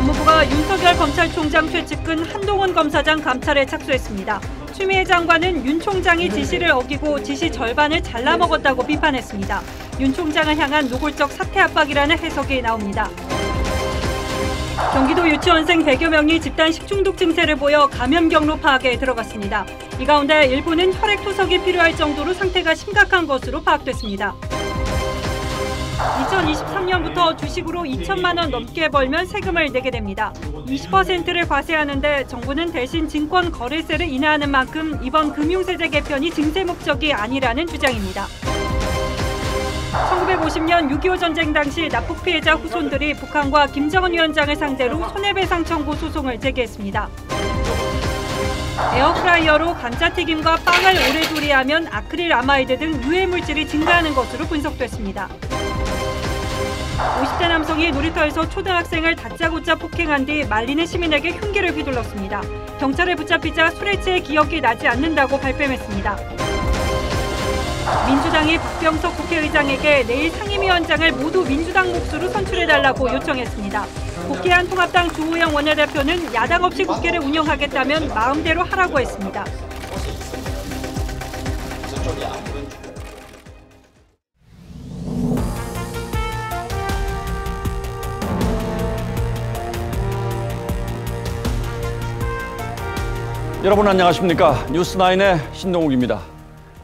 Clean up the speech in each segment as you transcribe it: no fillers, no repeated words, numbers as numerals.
법무부가 윤석열 검찰총장 최측근 한동훈 검사장 감찰에 착수했습니다. 추미애 장관은 윤 총장이 지시를 어기고 지시 절반을 잘라먹었다고 비판했습니다. 윤 총장을 향한 노골적 사퇴 압박이라는 해석이 나옵니다. 경기도 유치원생 100여 명이 집단 식중독 증세를 보여 감염 경로 파악에 들어갔습니다. 이 가운데 일부는 혈액 투석이 필요할 정도로 상태가 심각한 것으로 파악됐습니다. 2023년부터 주식으로 2천만 원 넘게 벌면 세금을 내게 됩니다. 20%를 과세하는데 정부는 대신 증권 거래세를 인하하는 만큼 이번 금융세제 개편이 증세 목적이 아니라는 주장입니다. 1950년 6.25 전쟁 당시 납북 피해자 후손들이 북한과 김정은 위원장을 상대로 손해배상 청구 소송을 제기했습니다. 에어프라이어로 감자튀김과 빵을 오래 조리하면 아크릴 아마이드 등 유해 물질이 증가하는 것으로 분석됐습니다. 50대 남성이 놀이터에서 초등학생을 다짜고짜 폭행한 뒤 말리는 시민에게 흉기를 휘둘렀습니다. 경찰에 붙잡히자 술에 취해 기억이 나지 않는다고 발뺌했습니다. 민주당이 박병석 국회의장에게 내일 상임위원장을 모두 민주당 몫으로 선출해달라고 요청했습니다. 복귀한 통합당 주호영 원내대표는 야당 없이 국회를 운영하겠다면 마음대로 하라고 했습니다. 여러분 안녕하십니까? 뉴스9의 신동욱입니다.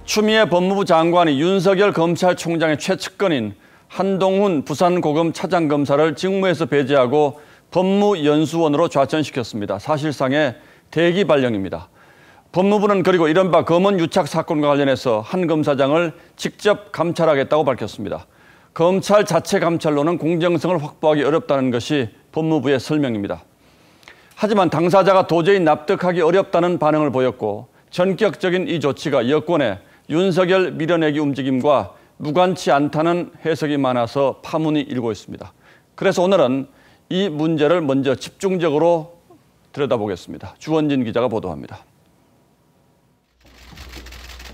추미애 법무부 장관이 윤석열 검찰총장의 최측근인 한동훈 부산고검 차장검사를 직무에서 배제하고 법무연수원으로 좌천시켰습니다. 사실상의 대기 발령입니다. 법무부는 그리고 이른바 검언 유착 사건과 관련해서 한 검사장을 직접 감찰하겠다고 밝혔습니다. 검찰 자체 감찰로는 공정성을 확보하기 어렵다는 것이 법무부의 설명입니다. 하지만 당사자가 도저히 납득하기 어렵다는 반응을 보였고 전격적인 이 조치가 여권의 윤석열 밀어내기 움직임과 무관치 않다는 해석이 많아서 파문이 일고 있습니다. 그래서 오늘은 이 문제를 먼저 집중적으로 들여다보겠습니다. 주원진 기자가 보도합니다.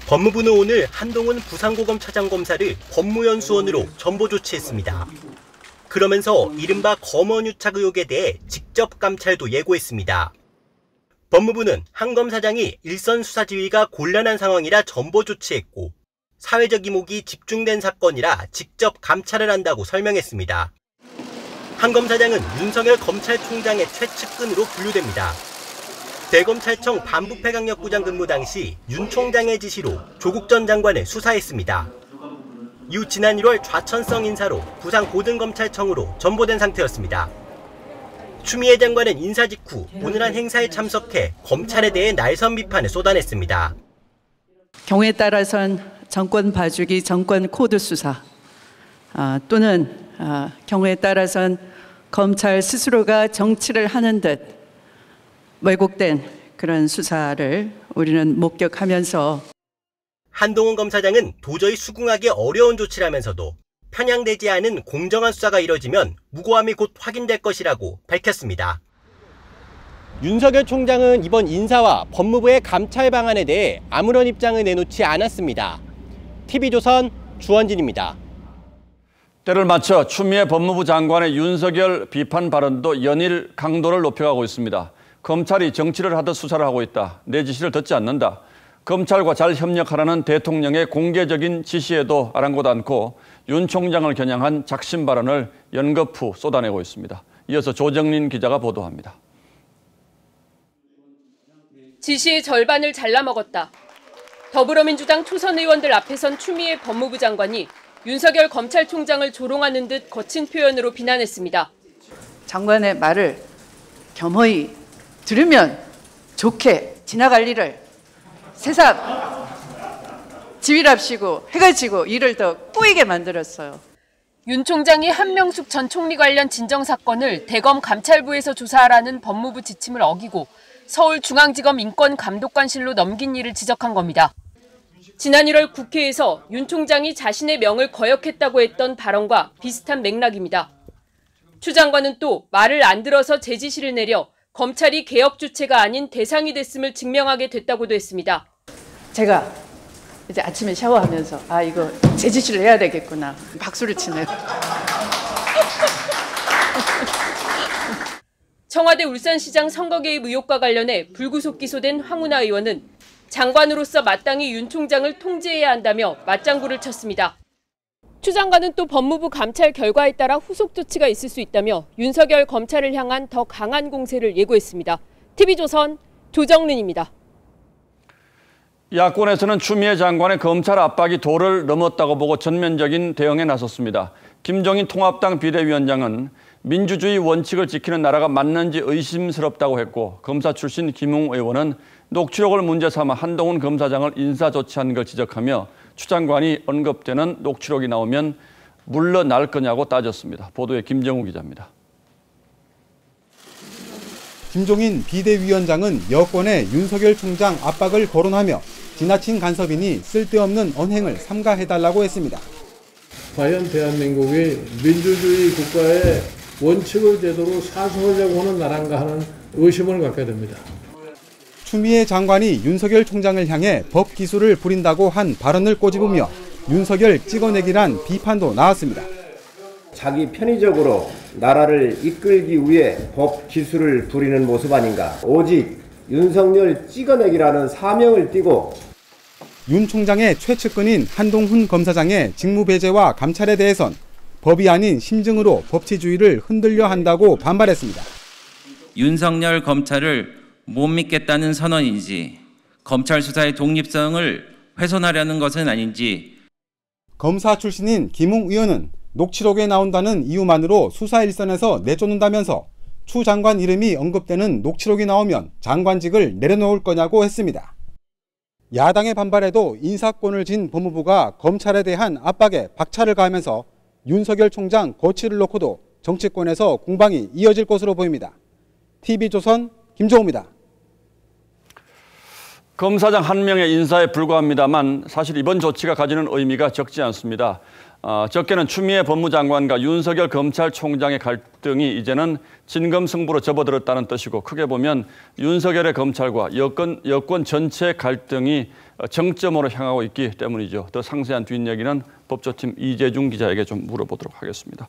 법무부는 오늘 한동훈 부산고검 차장검사를 법무연수원으로 전보 조치했습니다. 그러면서 이른바 검언유착 의혹에 대해 직접 감찰도 예고했습니다. 법무부는 한 검사장이 일선 수사 지휘가 곤란한 상황이라 전보 조치했고 사회적 이목이 집중된 사건이라 직접 감찰을 한다고 설명했습니다. 한 검사장은 윤석열 검찰총장의 최측근으로 분류됩니다. 대검찰청 반부패강력부장 근무 당시 윤 총장의 지시로 조국 전 장관을 수사했습니다. 이후 지난 1월 좌천성 인사로 부산고등검찰청으로 전보된 상태였습니다. 추미애 장관은 인사 직후 오늘 한 행사에 참석해 검찰에 대해 날선 비판을 쏟아냈습니다. 경우에 따라선 정권 봐주기, 정권 코드 수사 또는 경우에 따라선 검찰 스스로가 정치를 하는 듯 왜곡된 그런 수사를 우리는 목격하면서 한동훈 검사장은 도저히 수긍하기 어려운 조치라면서도 편향되지 않은 공정한 수사가 이뤄지면 무고함이 곧 확인될 것이라고 밝혔습니다. 윤석열 총장은 이번 인사와 법무부의 감찰 방안에 대해 아무런 입장을 내놓지 않았습니다. TV조선 주원진입니다. 때를 맞춰 추미애 법무부 장관의 윤석열 비판 발언도 연일 강도를 높여가고 있습니다. 검찰이 정치를 하듯 수사를 하고 있다. 내 지시를 듣지 않는다. 검찰과 잘 협력하라는 대통령의 공개적인 지시에도 아랑곳 않고 윤 총장을 겨냥한 작심 발언을 연거푸 쏟아내고 있습니다. 이어서 조정린 기자가 보도합니다. 지시의 절반을 잘라먹었다. 더불어민주당 초선 의원들 앞에선 추미애 법무부 장관이 윤석열 검찰총장을 조롱하는 듯 거친 표현으로 비난했습니다. 장관의 말을 겸허히 들으면 좋게 지나갈 일을 세상 지휘랍시고 해가 지고 일을 더 꼬이게 만들었어요. 윤 총장이 한명숙 전 총리 관련 진정 사건을 대검 감찰부에서 조사하라는 법무부 지침을 어기고 서울중앙지검 인권감독관실로 넘긴 일을 지적한 겁니다. 지난 1월 국회에서 윤 총장이 자신의 명을 거역했다고 했던 발언과 비슷한 맥락입니다. 추 장관은 또 말을 안 들어서 제 지시를 내려 검찰이 개혁 주체가 아닌 대상이 됐음을 증명하게 됐다고도 했습니다. 제가 이제 아침에 샤워하면서 이거 제 지시를 해야 되겠구나. 박수를 치네요. 청와대 울산시장 선거 개입 의혹과 관련해 불구속 기소된 황운하 의원은 장관으로서 마땅히 윤 총장을 통제해야 한다며 맞장구를 쳤습니다. 추 장관은 또 법무부 감찰 결과에 따라 후속 조치가 있을 수 있다며 윤석열 검찰을 향한 더 강한 공세를 예고했습니다. TV조선 조정른입니다. 야권에서는 추미애 장관의 검찰 압박이 도를 넘었다고 보고 전면적인 대응에 나섰습니다. 김종인 통합당 비대위원장은 민주주의 원칙을 지키는 나라가 맞는지 의심스럽다고 했고, 검사 출신 김웅 의원은 녹취록을 문제 삼아 한동훈 검사장을 인사조치한 걸 지적하며 추 장관이 언급되는 녹취록이 나오면 물러날 거냐고 따졌습니다. 보도에 김정우 기자입니다. 김종인 비대위원장은 여권의 윤석열 총장 압박을 거론하며 지나친 간섭이니 쓸데없는 언행을 삼가해달라고 했습니다. 과연 대한민국이 민주주의 국가의 원칙을 제대로 사수하려고 하는 나라인가 하는 의심을 갖게 됩니다. 추미애 장관이 윤석열 총장을 향해 법 기술을 부린다고 한 발언을 꼬집으며 윤석열 찍어내기란 비판도 나왔습니다. 자기 편의적으로 나라를 이끌기 위해 법 기술을 부리는 모습 아닌가. 오직 윤석열 찍어내기라는 사명을 띠고 윤 총장의 최측근인 한동훈 검사장의 직무배제와 감찰에 대해선 법이 아닌 심증으로 법치주의를 흔들려 한다고 반발했습니다. 윤석열 검찰을 못 믿겠다는 선언인지 검찰 수사의 독립성을 훼손하려는 것은 아닌지. 검사 출신인 김웅 의원은 녹취록에 나온다는 이유만으로 수사 일선에서 내쫓는다면서 추 장관 이름이 언급되는 녹취록이 나오면 장관직을 내려놓을 거냐고 했습니다. 야당의 반발에도 인사권을 쥔 법무부가 검찰에 대한 압박에 박차를 가하면서 윤석열 총장 거취를 놓고도 정치권에서 공방이 이어질 것으로 보입니다. TV조선 김정우입니다. 검사장 한 명의 인사에 불과합니다만 사실 이번 조치가 가지는 의미가 적지 않습니다. 적게는 추미애 법무장관과 윤석열 검찰총장의 갈등이 이제는 진검승부로 접어들었다는 뜻이고, 크게 보면 윤석열의 검찰과 여권 전체의 갈등이 정점으로 향하고 있기 때문이죠. 더 상세한 뒷얘기는 법조팀 이재중 기자에게 좀 물어보도록 하겠습니다.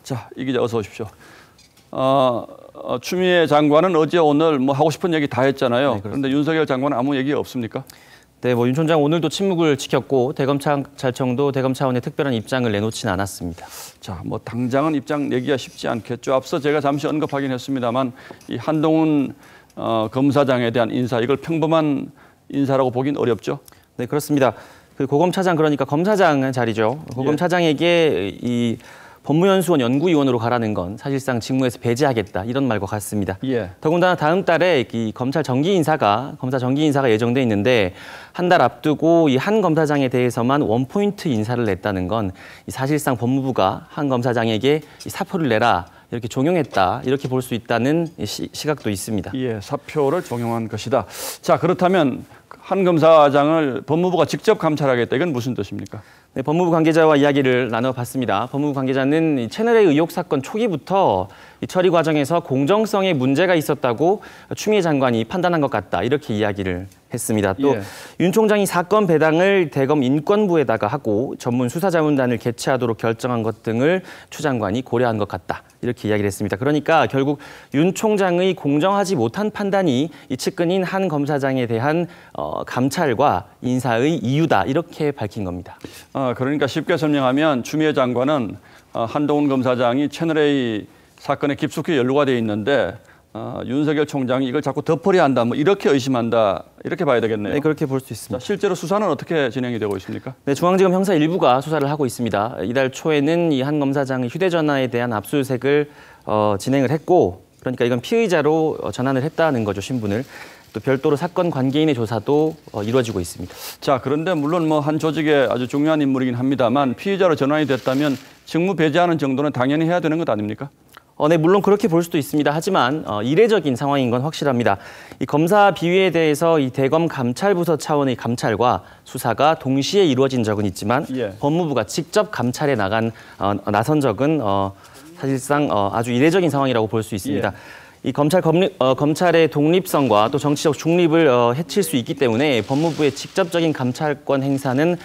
자, 이 기자 어서 오십시오. 추미애 장관은 어제 오늘 뭐 하고 싶은 얘기 다 했잖아요. 네, 그런데 윤석열 장관은 아무 얘기 없습니까? 네, 윤 총장 오늘도 침묵을 지켰고 대검찰청도 대검 차원의 특별한 입장을 내놓지는 않았습니다. 자, 당장은 입장 내기가 쉽지 않겠죠. 앞서 제가 잠시 언급하긴 했습니다만 이 한동훈 검사장에 대한 인사, 이걸 평범한 인사라고 보긴 어렵죠. 네, 그렇습니다. 그 고검차장, 그러니까 검사장 자리죠. 고검차장에게 이 법무연수원 연구위원으로 가라는 건 사실상 직무에서 배제하겠다, 이런 말과 같습니다. 더군다나 다음 달에 이 검사 정기 인사가 예정돼 있는데 한 달 앞두고 이 한 검사장에 대해서만 원포인트 인사를 냈다는 건 사실상 법무부가 한 검사장에게 사표를 내라, 이렇게 종용했다, 이렇게 볼 수 있다는 시각도 있습니다. 사표를 종용한 것이다. 자, 그렇다면 한 검사장을 법무부가 직접 감찰하겠다, 이건 무슨 뜻입니까? 네, 법무부 관계자와 이야기를 나눠봤습니다. 법무부 관계자는 채널A 의혹 사건 초기부터 이 처리 과정에서 공정성에 문제가 있었다고 추미애 장관이 판단한 것 같다, 이렇게 이야기를 했습니다. 또 윤 총장이 사건 배당을 대검 인권부에다가 하고 전문 수사자문단을 개최하도록 결정한 것 등을 추 장관이 고려한 것 같다, 이렇게 이야기를 했습니다. 그러니까 결국 윤 총장의 공정하지 못한 판단이 이 측근인 한 검사장에 대한 감찰과 인사의 이유다, 이렇게 밝힌 겁니다. 그러니까 쉽게 설명하면 추미애 장관은 한동훈 검사장이 채널A 사건에 깊숙이 연루가 돼 있는데 윤석열 총장이 이걸 자꾸 덮으려 한다, 이렇게 의심한다, 이렇게 봐야 되겠네요. 네, 그렇게 볼 수 있습니다. 자, 실제로 수사는 어떻게 진행이 되고 있습니까? 네, 중앙지검 형사 일부가 수사를 하고 있습니다. 이달 초에는 이 한 검사장의 휴대전화에 대한 압수수색을 진행을 했고, 그러니까 이건 피의자로 전환을 했다는 거죠, 신분을. 또 별도로 사건 관계인의 조사도 이루어지고 있습니다. 자, 그런데 물론 한 조직의 아주 중요한 인물이긴 합니다만 피의자로 전환이 됐다면 직무 배제하는 정도는 당연히 해야 되는 것 아닙니까? 네, 물론 그렇게 볼 수도 있습니다. 하지만 이례적인 상황인 건 확실합니다. 이 검사 비위에 대해서 이 대검 감찰부서 차원의 감찰과 수사가 동시에 이루어진 적은 있지만 법무부가 직접 감찰에 나선 적은 사실상 아주 이례적인 상황이라고 볼 수 있습니다. 이 검찰의 독립성과 또 정치적 중립을 해칠 수 있기 때문에 법무부의 직접적인 감찰권 행사는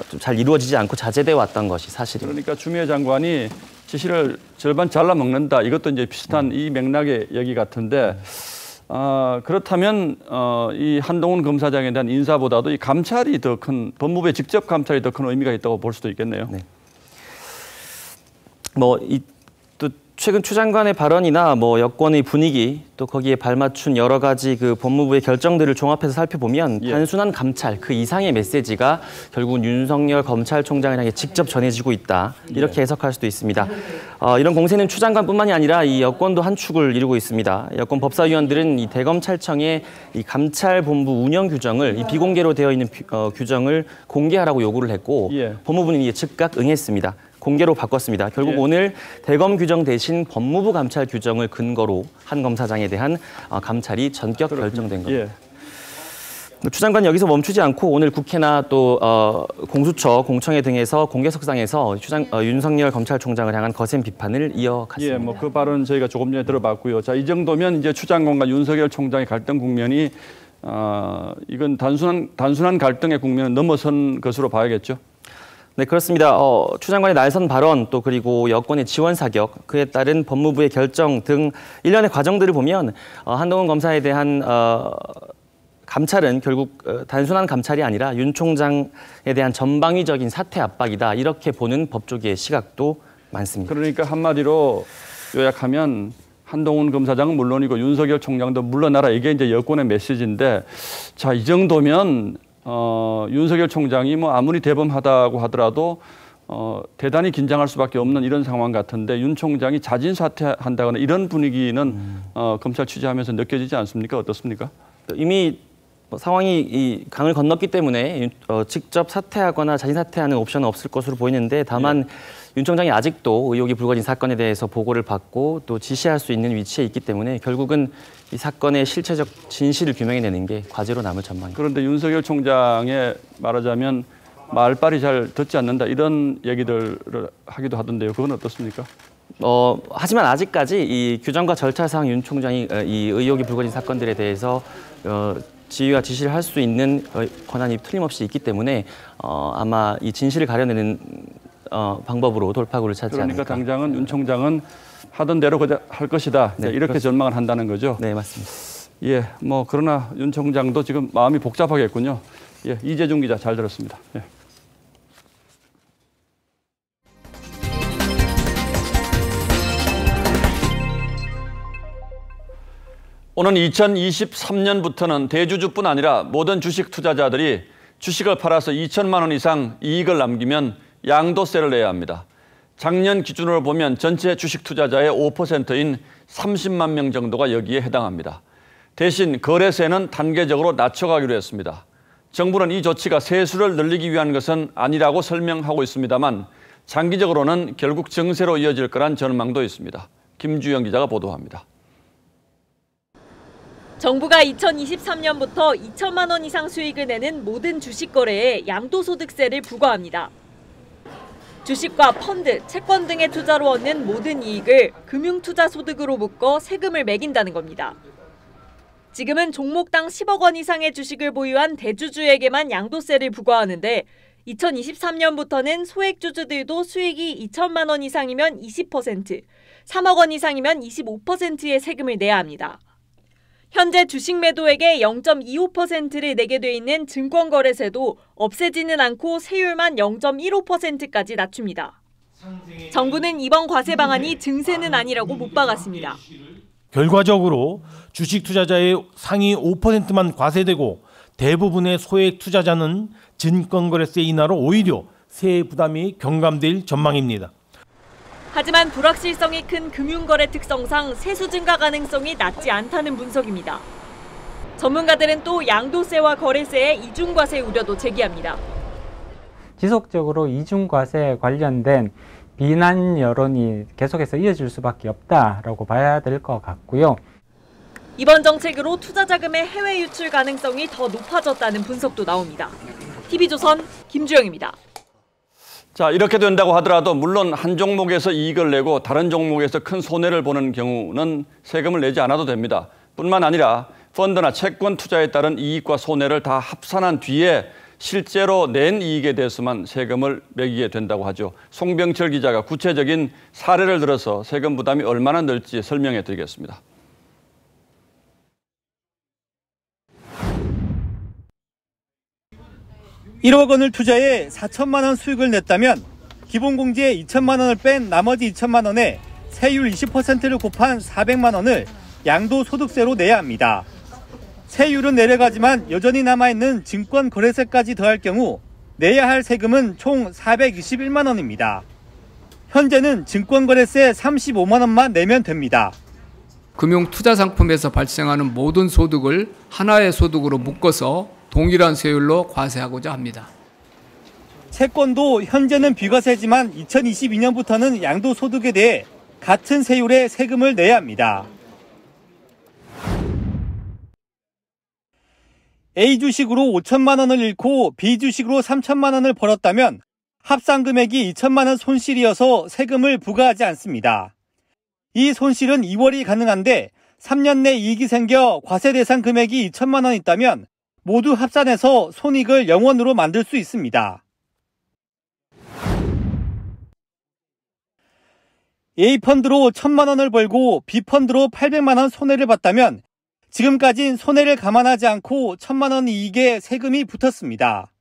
좀 잘 이루어지지 않고 자제돼 왔던 것이 사실입니다. 그러니까 추미애 장관이 지시를 절반 잘라 먹는다. 이것도 이제 비슷한 이 맥락의 얘기 같은데 그렇다면 이 한동훈 검사장에 대한 인사보다도 이 감찰이 더 큰, 법무부의 직접 감찰이 더 큰 의미가 있다고 볼 수도 있겠네요. 네. 또 최근 추 장관의 발언이나 여권의 분위기 또 거기에 발맞춘 여러 가지 그 법무부의 결정들을 종합해서 살펴보면 단순한 감찰 그 이상의 메시지가 결국은 윤석열 검찰총장을 향해 직접 전해지고 있다 이렇게 해석할 수도 있습니다. 이런 공세는 추 장관뿐만이 아니라 이 여권도 한 축을 이루고 있습니다. 여권 법사위원들은 이 대검찰청의 이 감찰본부 운영 규정을 이 비공개로 되어 있는 규정을 공개하라고 요구를 했고 법무부는 이에 즉각 응했습니다. 공개로 바꿨습니다. 결국 오늘 대검 규정 대신 법무부 감찰 규정을 근거로 한 검사장에 대한 감찰이 전격 결정된 겁니다. 추 장관은 여기서 멈추지 않고 오늘 국회나 또 공수처, 공청회 등에서 공개석상에서 윤석열 검찰총장을 향한 거센 비판을 이어갔습니다. 그 발언 저희가 조금 전에 들어봤고요. 자, 이 정도면 이제 추 장관과 윤석열 총장의 갈등 국면이 이건 단순한 갈등의 국면을 넘어선 것으로 봐야겠죠. 네, 그렇습니다. 추 장관의 날선 발언 또 그리고 여권의 지원 사격, 그에 따른 법무부의 결정 등 일련의 과정들을 보면 한동훈 검사에 대한 감찰은 결국 단순한 감찰이 아니라 윤 총장에 대한 전방위적인 사퇴 압박이다 이렇게 보는 법조계의 시각도 많습니다. 그러니까 한마디로 요약하면 한동훈 검사장은 물론이고 윤석열 총장도 물러나라 이게 이제 여권의 메시지인데 자, 이 정도면 윤석열 총장이 아무리 대범하다고 하더라도 대단히 긴장할 수밖에 없는 이런 상황 같은데 윤 총장이 자진 사퇴한다거나 이런 분위기는 검찰 취재하면서 느껴지지 않습니까? 어떻습니까? 이미 상황이 이 강을 건넜기 때문에 직접 사퇴하거나 자진 사퇴하는 옵션은 없을 것으로 보이는데 다만 윤 총장이 아직도 의혹이 불거진 사건에 대해서 보고를 받고 또 지시할 수 있는 위치에 있기 때문에 결국은 이 사건의 실체적 진실을 규명해내는 게 과제로 남을 전망입니다. 그런데 윤석열 총장의 말하자면 말빨이 잘 듣지 않는다 이런 얘기들을 하기도 하던데요. 그건 어떻습니까? 하지만 아직까지 이 규정과 절차상 윤 총장이 이 의혹이 불거진 사건들에 대해서 지휘와 지시를 할 수 있는 권한이 틀림없이 있기 때문에 아마 이 진실을 가려내는 방법으로 돌파구를 찾지 않을까. 그러니까 당장은 윤 총장은 하던 대로 할 것이다. 네, 이렇게 그렇습니다. 전망을 한다는 거죠. 네, 맞습니다. 그러나 윤 총장도 지금 마음이 복잡하겠군요. 이재중 기자 잘 들었습니다. 오는 2023년부터는 대주주뿐 아니라 모든 주식 투자자들이 주식을 팔아서 2천만 원 이상 이익을 남기면 양도세를 내야 합니다. 작년 기준으로 보면 전체 주식 투자자의 5%인 30만 명 정도가 여기에 해당합니다. 대신 거래세는 단계적으로 낮춰가기로 했습니다. 정부는 이 조치가 세수를 늘리기 위한 것은 아니라고 설명하고 있습니다만 장기적으로는 결국 증세로 이어질 거란 전망도 있습니다. 김주영 기자가 보도합니다. 정부가 2023년부터 2천만 원 이상 수익을 내는 모든 주식 거래에 양도소득세를 부과합니다. 주식과 펀드, 채권 등의 투자로 얻는 모든 이익을 금융투자소득으로 묶어 세금을 매긴다는 겁니다. 지금은 종목당 10억 원 이상의 주식을 보유한 대주주에게만 양도세를 부과하는데 2023년부터는 소액주주들도 수익이 2천만 원 이상이면 20%, 3억 원 이상이면 25%의 세금을 내야 합니다. 현재 주식 매도액의 0.25%를 내게 돼 있는 증권거래세도 없애지는 않고 세율만 0.15%까지 낮춥니다. 정부는 이번 과세 방안이 증세는 아니라고 못 박았습니다. 결과적으로 주식 투자자의 상위 5%만 과세되고 대부분의 소액 투자자는 증권거래세 인하로 오히려 세액 부담이 경감될 전망입니다. 하지만 불확실성이 큰 금융거래 특성상 세수 증가 가능성이 낮지 않다는 분석입니다. 전문가들은 또 양도세와 거래세의 이중과세 우려도 제기합니다. 지속적으로 이중과세에 관련된 비난 여론이 계속해서 이어질 수밖에 없다라고 봐야 될 것 같고요. 이번 정책으로 투자자금의 해외 유출 가능성이 더 높아졌다는 분석도 나옵니다. TV조선 김주영입니다. 자, 이렇게 된다고 하더라도 물론 한 종목에서 이익을 내고 다른 종목에서 큰 손해를 보는 경우는 세금을 내지 않아도 됩니다. 뿐만 아니라 펀드나 채권 투자에 따른 이익과 손해를 다 합산한 뒤에 실제로 낸 이익에 대해서만 세금을 매기게 된다고 하죠. 송병철 기자가 구체적인 사례를 들어서 세금 부담이 얼마나 늘지 설명해 드리겠습니다. (1억) 원을 투자해 4천만 원 수익을 냈다면 기본공제에 2천만 원을 뺀 나머지 2천만 원에 세율 20%를 곱한 400만 원을 양도소득세로 내야 합니다. 세율은 내려가지만 여전히 남아있는 증권거래세까지 더할 경우 내야 할 세금은 총 421만 원입니다. 현재는 증권거래세 35만 원만 내면 됩니다. 금융투자상품에서 발생하는 모든 소득을 하나의 소득으로 묶어서 동일한 세율로 과세하고자 합니다. 채권도 현재는 비과세지만 2022년부터는 양도소득에 대해 같은 세율의 세금을 내야 합니다. A 주식으로 5천만 원을 잃고 B 주식으로 3천만 원을 벌었다면 합산 금액이 2천만 원 손실이어서 세금을 부과하지 않습니다. 이 손실은 이월이 가능한데 3년 내 이익이 생겨 과세 대상 금액이 2천만 원 있다면 모두 합산해서 손익을 0원으로 만들 수 있습니다. A 펀드로 1,000만 원을 벌고 B 펀드로 800만 원 손해를 봤다면 지금까진 손해를 감안하지 않고 1,000만 원 이익에 세금이 붙었습니다.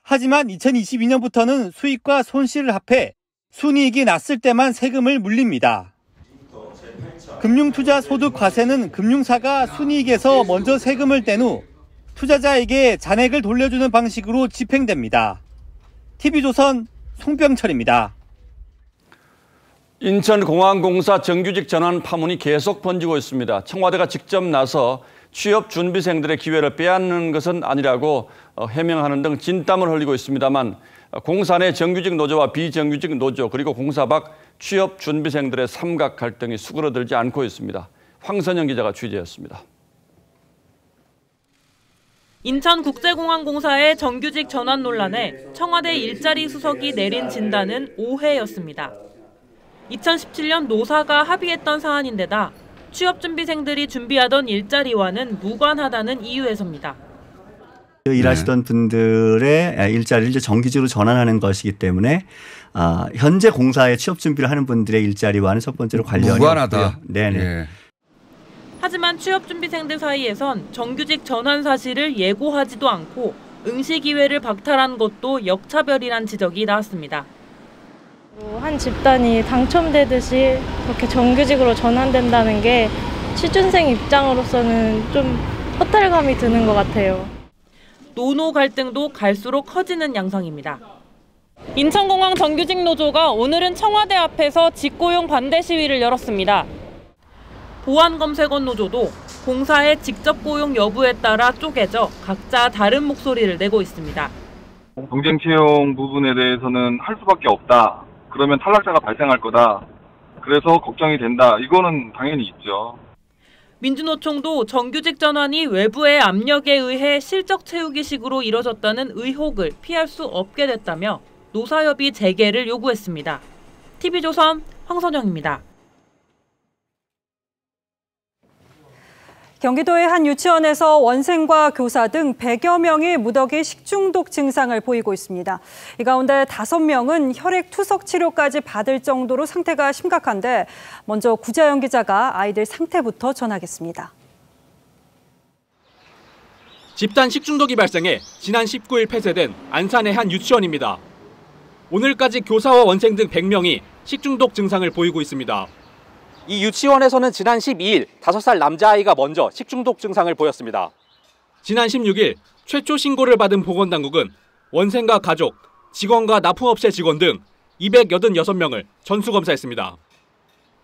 하지만 2022년부터는 수익과 손실을 합해 순이익이 났을 때만 세금을 물립니다. 금융투자소득과세는 금융사가 순이익에서 먼저 세금을 뗀 후 투자자에게 잔액을 돌려주는 방식으로 집행됩니다. TV조선 송병철입니다. 인천공항공사 정규직 전환 파문이 계속 번지고 있습니다. 청와대가 직접 나서 취업 준비생들의 기회를 빼앗는 것은 아니라고 해명하는 등 진땀을 흘리고 있습니다만 공사 내 정규직 노조와 비정규직 노조 그리고 공사 밖 취업 준비생들의 삼각 갈등이 수그러들지 않고 있습니다. 황선영 기자가 취재했습니다. 인천국제공항공사의 정규직 전환 논란에 청와대 일자리 수석이 내린 진단은 오해였습니다. 2017년 노사가 합의했던 사안인데다 취업준비생들이 준비하던 일자리와는 무관하다는 이유에서입니다. 일하시던 분들의 일자리를 이제 정규직으로 전환하는 것이기 때문에 현재 공사에 취업 준비를 하는 분들의 일자리와는 첫 번째로 관련이 무관하다. 없고요. 네네. 예. 하지만 취업준비생들 사이에선 정규직 전환 사실을 예고하지도 않고 응시 기회를 박탈한 것도 역차별이란 지적이 나왔습니다. 한 집단이 당첨되듯이 그렇게 정규직으로 전환된다는 게 취준생 입장으로서는 좀 허탈감이 드는 것 같아요. 노노 갈등도 갈수록 커지는 양상입니다. 인천공항 정규직 노조가 오늘은 청와대 앞에서 직고용 반대 시위를 열었습니다. 보안검색원 노조도 공사의 직접 고용 여부에 따라 쪼개져 각자 다른 목소리를 내고 있습니다. 경쟁 채용 부분에 대해서는 할 수밖에 없다. 그러면 탈락자가 발생할 거다. 그래서 걱정이 된다. 이거는 당연히 있죠. 민주노총도 정규직 전환이 외부의 압력에 의해 실적 채우기식으로 이뤄졌다는 의혹을 피할 수 없게 됐다며 노사협의 재개를 요구했습니다. TV조선 황선영입니다. 경기도의 한 유치원에서 원생과 교사 등 100여 명이 무더기 식중독 증상을 보이고 있습니다. 이 가운데 5명은 혈액 투석 치료까지 받을 정도로 상태가 심각한데 먼저 구자연 기자가 아이들 상태부터 전하겠습니다. 집단 식중독이 발생해 지난 19일 폐쇄된 안산의 한 유치원입니다. 오늘까지 교사와 원생 등 100명이 식중독 증상을 보이고 있습니다. 이 유치원에서는 지난 12일 5살 남자아이가 먼저 식중독 증상을 보였습니다. 지난 16일 최초 신고를 받은 보건당국은 원생과 가족, 직원과 납품업체 직원 등 286명을 전수검사했습니다.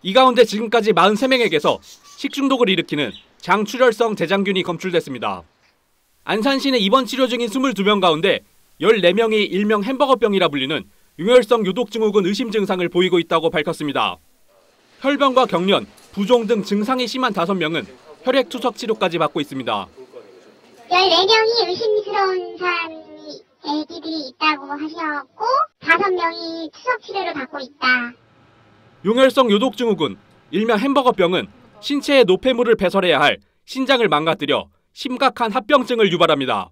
이 가운데 지금까지 43명에게서 식중독을 일으키는 장출혈성 대장균이 검출됐습니다. 안산시는 입원 치료 중인 22명 가운데 14명이 일명 햄버거병이라 불리는 융혈성 요독증후군 의심 증상을 보이고 있다고 밝혔습니다. 혈변과 경련, 부종 등 증상이 심한 5명은 혈액 투석 치료까지 받고 있습니다. 14명이 의심스러운 애기들이 있다고 하셨고 5명이 투석 치료를 받고 있다. 융혈성 요독증후군, 일명 햄버거병은 신체에 노폐물을 배설해야 할 신장을 망가뜨려 심각한 합병증을 유발합니다.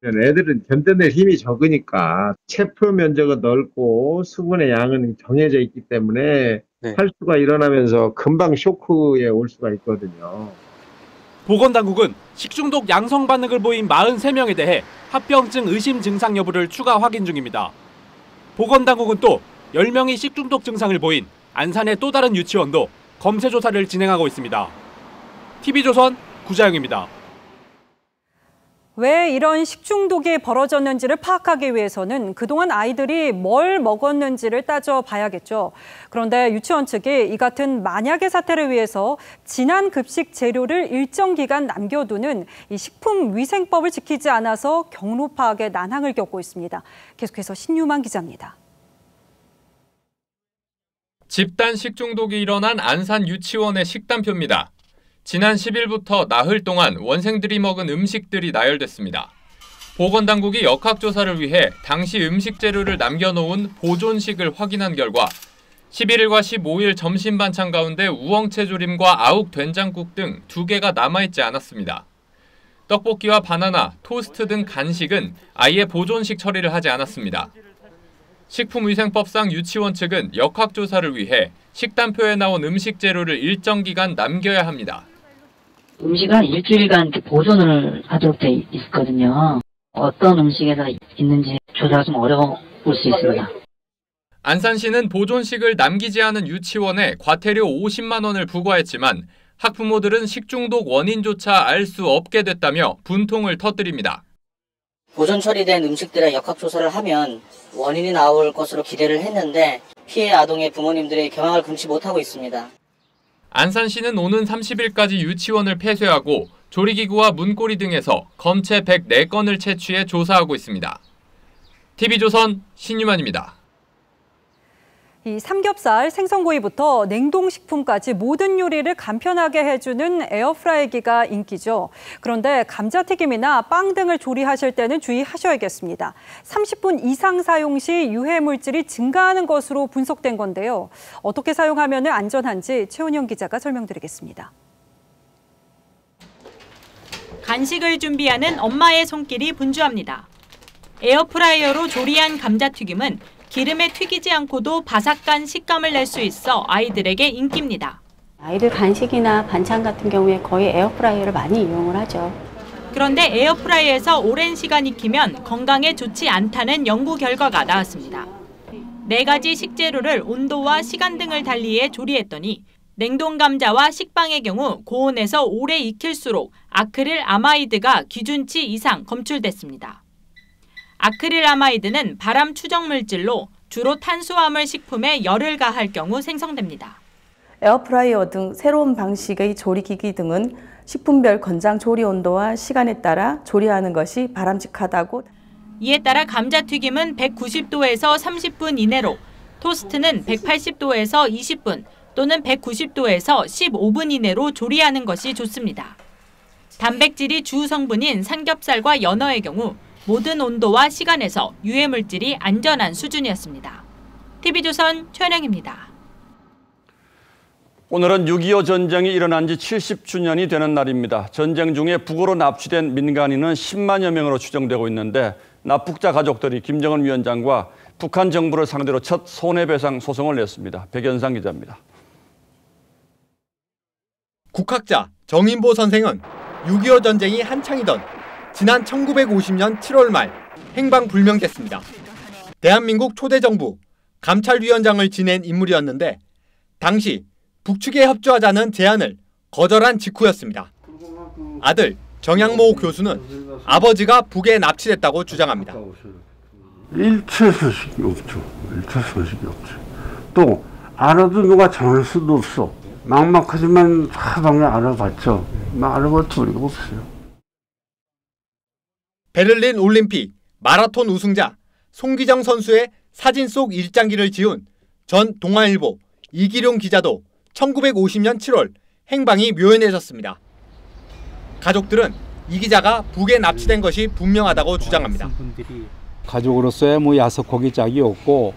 애들은 견뎌낼 힘이 적으니까 체표 면적은 넓고 수분의 양은 정해져 있기 때문에 탈수가 일어나면서 금방 쇼크에 올 수가 있거든요. 보건당국은 식중독 양성 반응을 보인 43명에 대해 합병증 의심 증상 여부를 추가 확인 중입니다. 보건당국은 또 10명이 식중독 증상을 보인 안산의 또 다른 유치원도 검체 조사를 진행하고 있습니다. TV조선 구자영입니다. 왜 이런 식중독이 벌어졌는지를 파악하기 위해서는 그동안 아이들이 뭘 먹었는지를 따져봐야겠죠. 그런데 유치원 측이 이 같은 만약의 사태를 위해서 진한 급식 재료를 일정 기간 남겨두는 이 식품위생법을 지키지 않아서 경로 파악에 난항을 겪고 있습니다. 계속해서 신유만 기자입니다. 집단 식중독이 일어난 안산 유치원의 식단표입니다. 지난 10일부터 나흘 동안 원생들이 먹은 음식들이 나열됐습니다. 보건당국이 역학조사를 위해 당시 음식 재료를 남겨놓은 보존식을 확인한 결과 11일과 15일 점심 반찬 가운데 우엉채 조림과 아욱 된장국 등 2개가 남아있지 않았습니다. 떡볶이와 바나나, 토스트 등 간식은 아예 보존식 처리를 하지 않았습니다. 식품위생법상 유치원 측은 역학조사를 위해 식단표에 나온 음식 재료를 일정 기간 남겨야 합니다. 음식은 한 일주일간 보존을 하도록 돼 있거든요. 어떤 음식에서 있는지 조사가 좀 어려울 수 있습니다. 안산시는 보존식을 남기지 않은 유치원에 과태료 50만 원을 부과했지만 학부모들은 식중독 원인조차 알 수 없게 됐다며 분통을 터뜨립니다. 보존 처리된 음식들의 역학조사를 하면 원인이 나올 것으로 기대를 했는데 피해 아동의 부모님들의 경악을 금치 못하고 있습니다. 안산시는 오는 30일까지 유치원을 폐쇄하고 조리기구와 문고리 등에서 검체 104건을 채취해 조사하고 있습니다. TV조선 신유만입니다. 이 삼겹살, 생선구이부터 냉동식품까지 모든 요리를 간편하게 해주는 에어프라이기가 인기죠. 그런데 감자튀김이나 빵 등을 조리하실 때는 주의하셔야겠습니다. 30분 이상 사용 시 유해물질이 증가하는 것으로 분석된 건데요. 어떻게 사용하면 안전한지 최원영 기자가 설명드리겠습니다. 간식을 준비하는 엄마의 손길이 분주합니다. 에어프라이어로 조리한 감자튀김은 기름에 튀기지 않고도 바삭한 식감을 낼 수 있어 아이들에게 인기입니다. 아이들 간식이나 반찬 같은 경우에 거의 에어프라이어를 많이 이용을 하죠. 그런데 에어프라이어에서 오랜 시간 익히면 건강에 좋지 않다는 연구 결과가 나왔습니다. 4가지 식재료를 온도와 시간 등을 달리해 조리했더니 냉동 감자와 식빵의 경우 고온에서 오래 익힐수록 아크릴아마이드가 기준치 이상 검출됐습니다. 아크릴아마이드는 발암 추정 물질로 주로 탄수화물 식품에 열을 가할 경우 생성됩니다. 에어프라이어 등 새로운 방식의 조리기기 등은 식품별 권장 조리 온도와 시간에 따라 조리하는 것이 바람직하다고. 이에 따라 감자튀김은 190도에서 30분 이내로, 토스트는 180도에서 20분 또는 190도에서 15분 이내로 조리하는 것이 좋습니다. 단백질이 주 성분인 삼겹살과 연어의 경우 모든 온도와 시간에서 유해물질이 안전한 수준이었습니다. TV조선 최은영입니다. 오늘은 6.25 전쟁이 일어난 지 70주년이 되는 날입니다. 전쟁 중에 북으로 납치된 민간인은 10만여 명으로 추정되고 있는데 납북자 가족들이 김정은 위원장과 북한 정부를 상대로 첫 손해배상 소송을 냈습니다. 백연상 기자입니다. 국학자 정인보 선생은 6.25 전쟁이 한창이던 지난 1950년 7월 말 행방불명됐습니다. 대한민국 초대 정부 감찰위원장을 지낸 인물이었는데 당시 북측에 협조하자는 제안을 거절한 직후였습니다. 아들 정양모 교수는 아버지가 북에 납치됐다고 주장합니다. 일체 소식이 없죠. 일체 소식이 없죠. 또 알아도 누가 전할 수도 없어. 막막하지만 사방에 알아봤죠. 알아볼 도리가 없어요. 베를린 올림픽 마라톤 우승자 송기정 선수의 사진 속 일장기를 지운 전 동아일보 이기룡 기자도 1950년 7월 행방이 묘연해졌습니다. 가족들은 이 기자가 북에 납치된 것이 분명하다고 주장합니다. 가족으로서의 야속하기 짝이 없고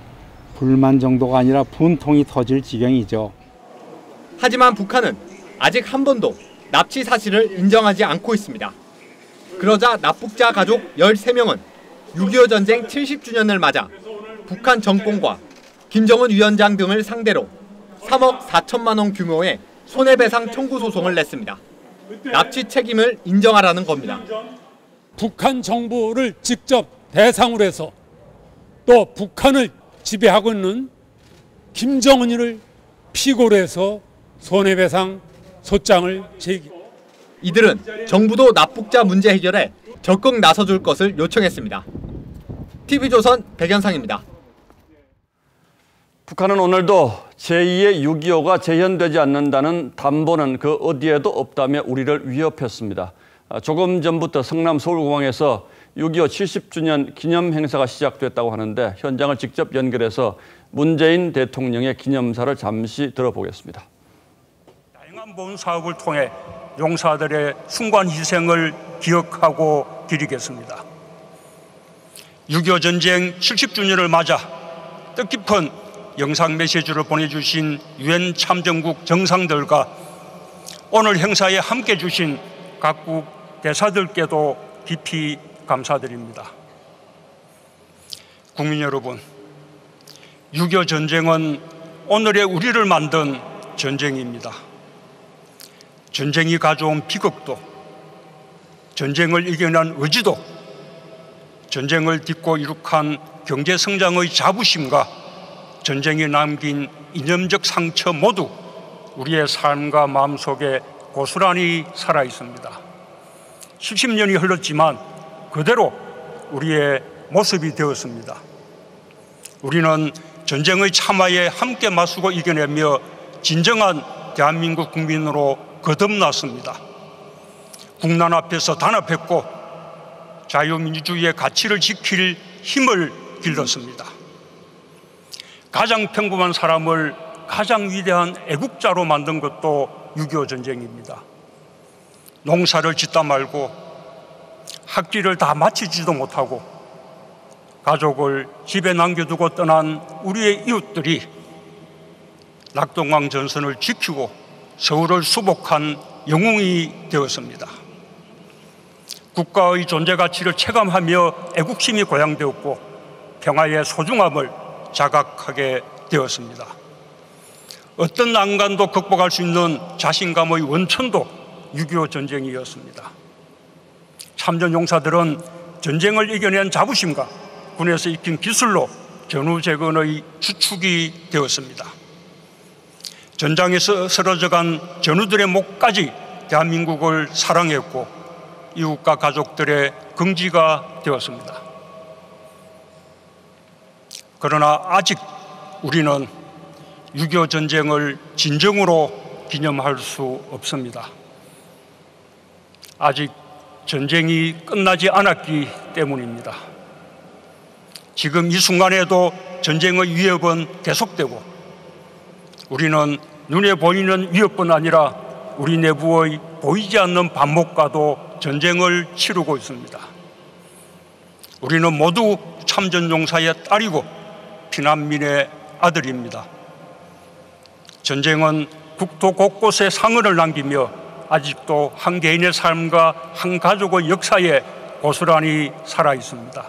불만 정도가 아니라 분통이 터질 지경이죠. 하지만 북한은 아직 한 번도 납치 사실을 인정하지 않고 있습니다. 그러자 납북자 가족 13명은 6.25 전쟁 70주년을 맞아 북한 정권과 김정은 위원장 등을 상대로 3억 4천만 원 규모의 손해배상 청구 소송을 냈습니다. 납치 책임을 인정하라는 겁니다. 북한 정부를 직접 대상으로 해서 또 북한을 지배하고 있는 김정은이를 피고로 해서 손해배상 소장을 제기. 이들은 정부도 납북자 문제 해결에 적극 나서줄 것을 요청했습니다. TV조선 백연상입니다. 북한은 오늘도 제2의 6.25가 재현되지 않는다는 담보는 그 어디에도 없다며 우리를 위협했습니다. 조금 전부터 성남 서울공항에서 6.25 70주년 기념 행사가 시작됐다고 하는데 현장을 직접 연결해서 문재인 대통령의 기념사를 잠시 들어보겠습니다. 다양한 보훈 사업을 통해 용사들의 숭고한 희생을 기억하고 기리겠습니다. 6.25 전쟁 70주년을 맞아 뜻깊은 영상 메시지를 보내주신 유엔 참전국 정상들과 오늘 행사에 함께해 주신 각국 대사들께도 깊이 감사드립니다. 국민 여러분, 6.25 전쟁은 오늘의 우리를 만든 전쟁입니다. 전쟁이 가져온 비극도, 전쟁을 이겨낸 의지도, 전쟁을 딛고 이룩한 경제성장의 자부심과 전쟁이 남긴 이념적 상처 모두 우리의 삶과 마음속에 고스란히 살아 있습니다. 70년이 흘렀지만 그대로 우리의 모습이 되었습니다. 우리는 전쟁의 참화에 함께 맞서고 이겨내며 진정한 대한민국 국민으로 거듭났습니다. 국난 앞에서 단합했고 자유민주주의의 가치를 지킬 힘을 길렀습니다. 가장 평범한 사람을 가장 위대한 애국자로 만든 것도 6.25 전쟁입니다. 농사를 짓다 말고 학기를 다 마치지도 못하고 가족을 집에 남겨두고 떠난 우리의 이웃들이 낙동강 전선을 지키고 서울을 수복한 영웅이 되었습니다. 국가의 존재 가치를 체감하며 애국심이 고양되었고 평화의 소중함을 자각하게 되었습니다. 어떤 난간도 극복할 수 있는 자신감의 원천도 6.25 전쟁이었습니다. 참전 용사들은 전쟁을 이겨낸 자부심과 군에서 익힌 기술로 전후재건의 주축이 되었습니다. 전장에서 쓰러져간 전우들의 목까지 대한민국을 사랑했고 이웃과 가족들의 긍지가 되었습니다. 그러나 아직 우리는 6.25 전쟁을 진정으로 기념할 수 없습니다. 아직 전쟁이 끝나지 않았기 때문입니다. 지금 이 순간에도 전쟁의 위협은 계속되고 우리는 눈에 보이는 위협뿐 아니라 우리 내부의 보이지 않는 반목과도 전쟁을 치르고 있습니다. 우리는 모두 참전용사의 딸이고 피난민의 아들입니다. 전쟁은 국토 곳곳에 상흔을 남기며 아직도 한 개인의 삶과 한 가족의 역사에 고스란히 살아 있습니다.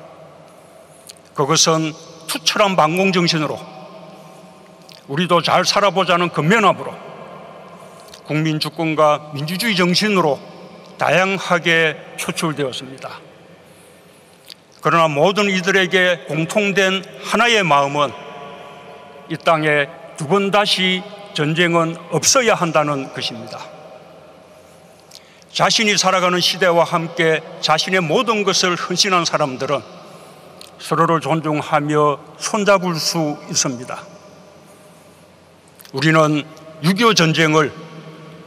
그것은 투철한 반공정신으로 우리도 잘 살아보자는 근면함으로 국민 주권과 민주주의 정신으로 다양하게 표출되었습니다. 그러나 모든 이들에게 공통된 하나의 마음은 이 땅에 두 번 다시 전쟁은 없어야 한다는 것입니다. 자신이 살아가는 시대와 함께 자신의 모든 것을 헌신한 사람들은 서로를 존중하며 손잡을 수 있습니다. 우리는 6.25 전쟁을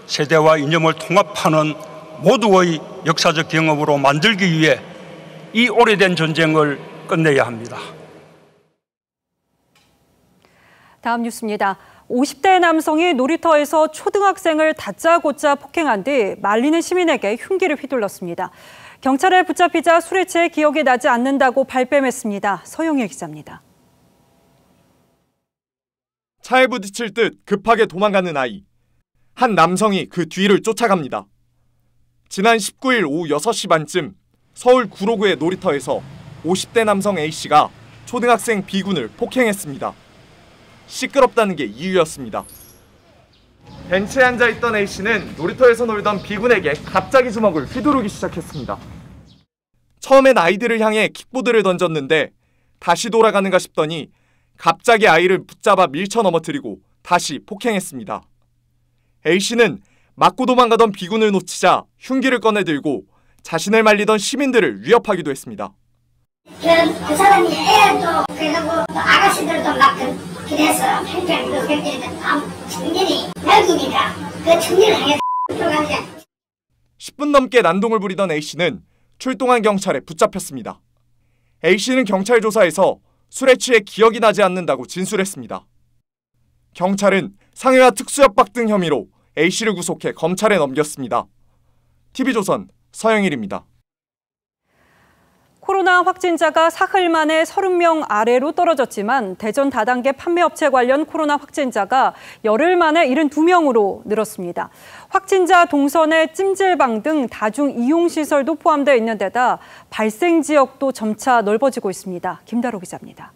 세대와 이념을 통합하는 모두의 역사적 경험으로 만들기 위해 이 오래된 전쟁을 끝내야 합니다. 다음 뉴스입니다. 50대 남성이 놀이터에서 초등학생을 다짜고짜 폭행한 뒤 말리는 시민에게 흉기를 휘둘렀습니다. 경찰에 붙잡히자 술에 취해 기억이 나지 않는다고 발뺌했습니다. 서영일 기자입니다. 차에 부딪힐 듯 급하게 도망가는 아이. 한 남성이 그 뒤를 쫓아갑니다. 지난 19일 오후 6시 반쯤 서울 구로구의 놀이터에서 50대 남성 A씨가 초등학생 B군을 폭행했습니다. 시끄럽다는 게 이유였습니다. 벤치에 앉아있던 A씨는 놀이터에서 놀던 B군에게 갑자기 주먹을 휘두르기 시작했습니다. 처음엔 아이들을 향해 킥보드를 던졌는데 다시 돌아가는가 싶더니 갑자기 아이를 붙잡아 밀쳐 넘어뜨리고 다시 폭행했습니다. A씨는 맞고 도망가던 B군을 놓치자 흉기를 꺼내들고 자신을 말리던 시민들을 위협하기도 했습니다. 그 사람이 애도 그리고 또 아가씨들도 막 그래서 평생 그 청년이 열국이니까 그 청년을 향해서 들어가는 10분 넘게 난동을 부리던 A씨는 출동한 경찰에 붙잡혔습니다. A씨는 경찰 조사에서 술에 취해 기억이 나지 않는다고 진술했습니다. 경찰은 상해와 특수협박 등 혐의로 A씨를 구속해 검찰에 넘겼습니다. TV조선 서영일입니다. 코로나 확진자가 사흘 만에 30명 아래로 떨어졌지만 대전 다단계 판매업체 관련 코로나 확진자가 열흘 만에 72명으로 늘었습니다. 확진자 동선에 찜질방 등 다중 이용시설도 포함되어 있는 데다 발생 지역도 점차 넓어지고 있습니다. 김다로 기자입니다.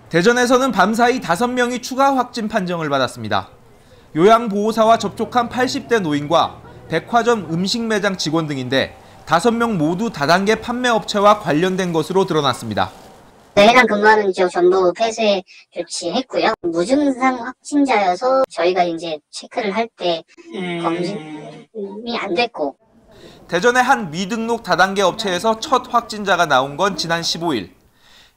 대전에서는 밤사이 5명이 추가 확진 판정을 받았습니다. 요양보호사와 접촉한 80대 노인과 백화점 음식 매장 직원 등인데 5명 모두 다단계 판매업체와 관련된 것으로 드러났습니다. 해당 근무하는 지역 전부 폐쇄 조치했고요. 무증상 확진자여서 저희가 이제 체크를 할 때 검진이 안 됐고. 대전의 한 미등록 다단계 업체에서 첫 확진자가 나온 건 지난 15일.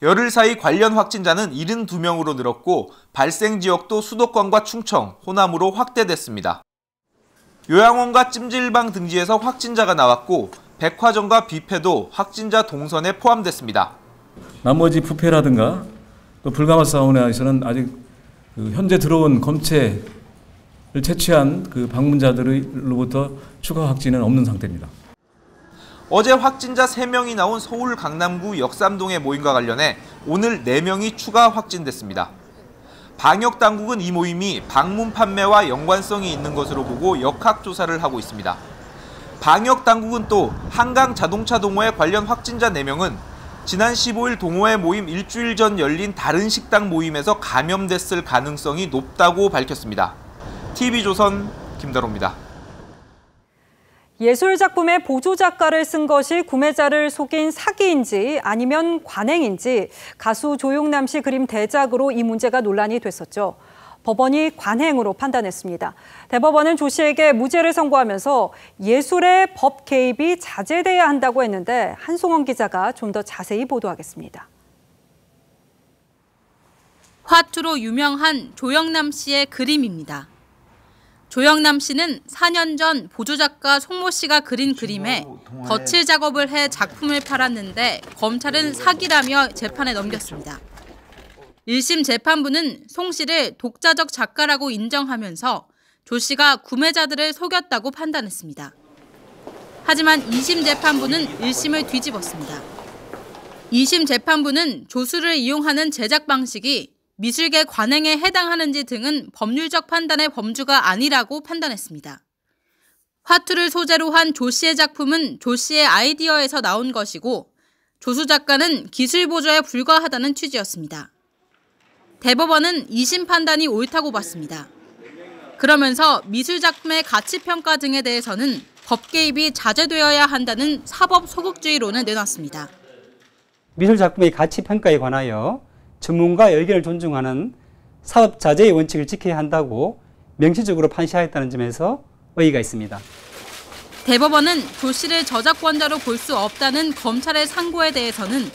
열흘 사이 관련 확진자는 72명으로 늘었고 발생 지역도 수도권과 충청, 호남으로 확대됐습니다. 요양원과 찜질방 등지에서 확진자가 나왔고 백화점과 뷔페도 확진자 동선에 포함됐습니다. 나머지 뷔페라든가 또 불가마 사우나에서는 아직 현재 들어온 검체를 채취한 방문자들로부터 추가 확진은 없는 상태입니다. 어제 확진자 3명이 나온 서울 강남구 역삼동의 모임과 관련해 오늘 4명이 추가 확진됐습니다. 방역당국은 이 모임이 방문 판매와 연관성이 있는 것으로 보고 역학조사를 하고 있습니다. 방역당국은 또 한강 자동차 동호회 관련 확진자 4명은 지난 15일 동호회 모임 일주일 전 열린 다른 식당 모임에서 감염됐을 가능성이 높다고 밝혔습니다. TV조선 김다로입니다. 예술작품의 보조작가를 쓴 것이 구매자를 속인 사기인지 아니면 관행인지 가수 조용남 씨 그림 대작으로 이 문제가 논란이 됐었죠. 법원이 관행으로 판단했습니다. 대법원은 조 씨에게 무죄를 선고하면서 예술의 법 개입이 자제돼야 한다고 했는데 한송원 기자가 좀 더 자세히 보도하겠습니다. 화투로 유명한 조영남 씨의 그림입니다. 조영남 씨는 4년 전 보조작가 송모 씨가 그린 그림에 덧칠 작업을 해 작품을 팔았는데 검찰은 사기라며 재판에 넘겼습니다. 1심 재판부는 송 씨를 독자적 작가라고 인정하면서 조 씨가 구매자들을 속였다고 판단했습니다. 하지만 2심 재판부는 1심을 뒤집었습니다. 2심 재판부는 조수를 이용하는 제작 방식이 미술계 관행에 해당하는지 등은 법률적 판단의 범주가 아니라고 판단했습니다. 화투를 소재로 한 조 씨의 작품은 조 씨의 아이디어에서 나온 것이고 조수 작가는 기술 보조에 불과하다는 취지였습니다. 대법원은 2심 판단이 옳다고 봤습니다. 그러면서 미술 작품의 가치 평가 등에 대해서는 법 개입이 자제되어야 한다는 사법 소극주의론을 내놨습니다. 미술 작품의 가치 평가에 관하여 전문가의 의견을 존중하는 사법 자제의 원칙을 지켜야 한다고 명시적으로 판시하였다는 점에서 의의가 있습니다. 대법원은 조 씨를 저작권자로 볼 수 없다는 검찰의 상고에 대해서는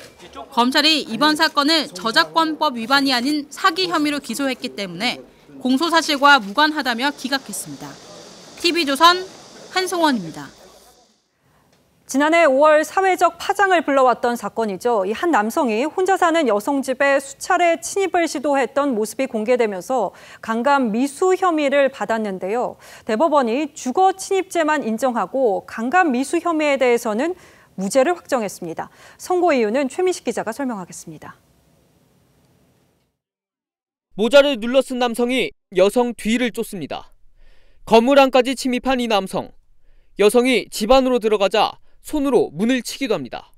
검찰이 이번 사건을 저작권법 위반이 아닌 사기 혐의로 기소했기 때문에 공소사실과 무관하다며 기각했습니다. TV조선 한송원입니다. 지난해 5월 사회적 파장을 불러왔던 사건이죠. 이 한 남성이 혼자 사는 여성 집에 수차례 침입을 시도했던 모습이 공개되면서 강간 미수 혐의를 받았는데요. 대법원이 주거 침입죄만 인정하고 강간 미수 혐의에 대해서는 무죄를 확정했습니다. 선고 이유는 최민식 기자가 설명하겠습니다. 모자를 눌러 쓴 남성이 여성 뒤를 쫓습니다. 건물 안까지 침입한 이 남성. 여성이 집 안으로 들어가자 손으로 문을 치기도 합니다.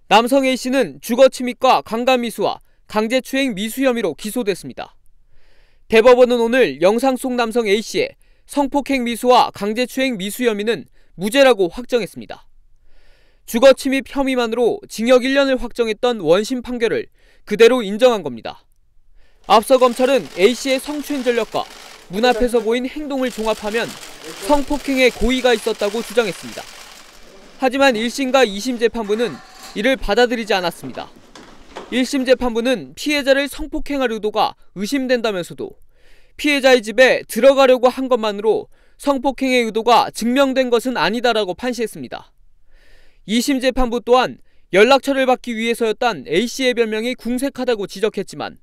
남성 A씨는 주거침입과 강간미수와 강제추행 미수 혐의로 기소됐습니다. 대법원은 오늘 영상 속 남성 A씨의 성폭행 미수와 강제추행 미수 혐의는 무죄라고 확정했습니다. 주거침입 혐의만으로 징역 1년을 확정했던 원심 판결을 그대로 인정한 겁니다. 앞서 검찰은 A씨의 성추행 전력과 문 앞에서 보인 행동을 종합하면 성폭행의 고의가 있었다고 주장했습니다. 하지만 1심과 2심 재판부는 이를 받아들이지 않았습니다. 1심 재판부는 피해자를 성폭행할 의도가 의심된다면서도 피해자의 집에 들어가려고 한 것만으로 성폭행의 의도가 증명된 것은 아니다라고 판시했습니다. 2심 재판부 또한 연락처를 받기 위해서였던 A씨의 변명이 궁색하다고 지적했지만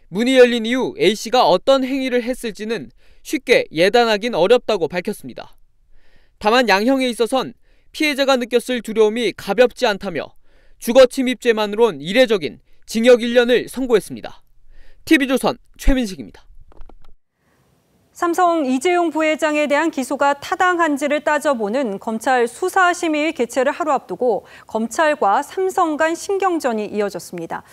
문이 열린 이후 A씨가 어떤 행위를 했을지는 쉽게 예단하긴 어렵다고 밝혔습니다. 다만 양형에 있어선 피해자가 느꼈을 두려움이 가볍지 않다며 주거침입죄만으론 이례적인 징역 1년을 선고했습니다. TV조선 최민식입니다. 삼성 이재용 부회장에 대한 기소가 타당한지를 따져보는 검찰 수사심의 개최를 하루 앞두고 검찰과 삼성 간 신경전이 이어졌습니다.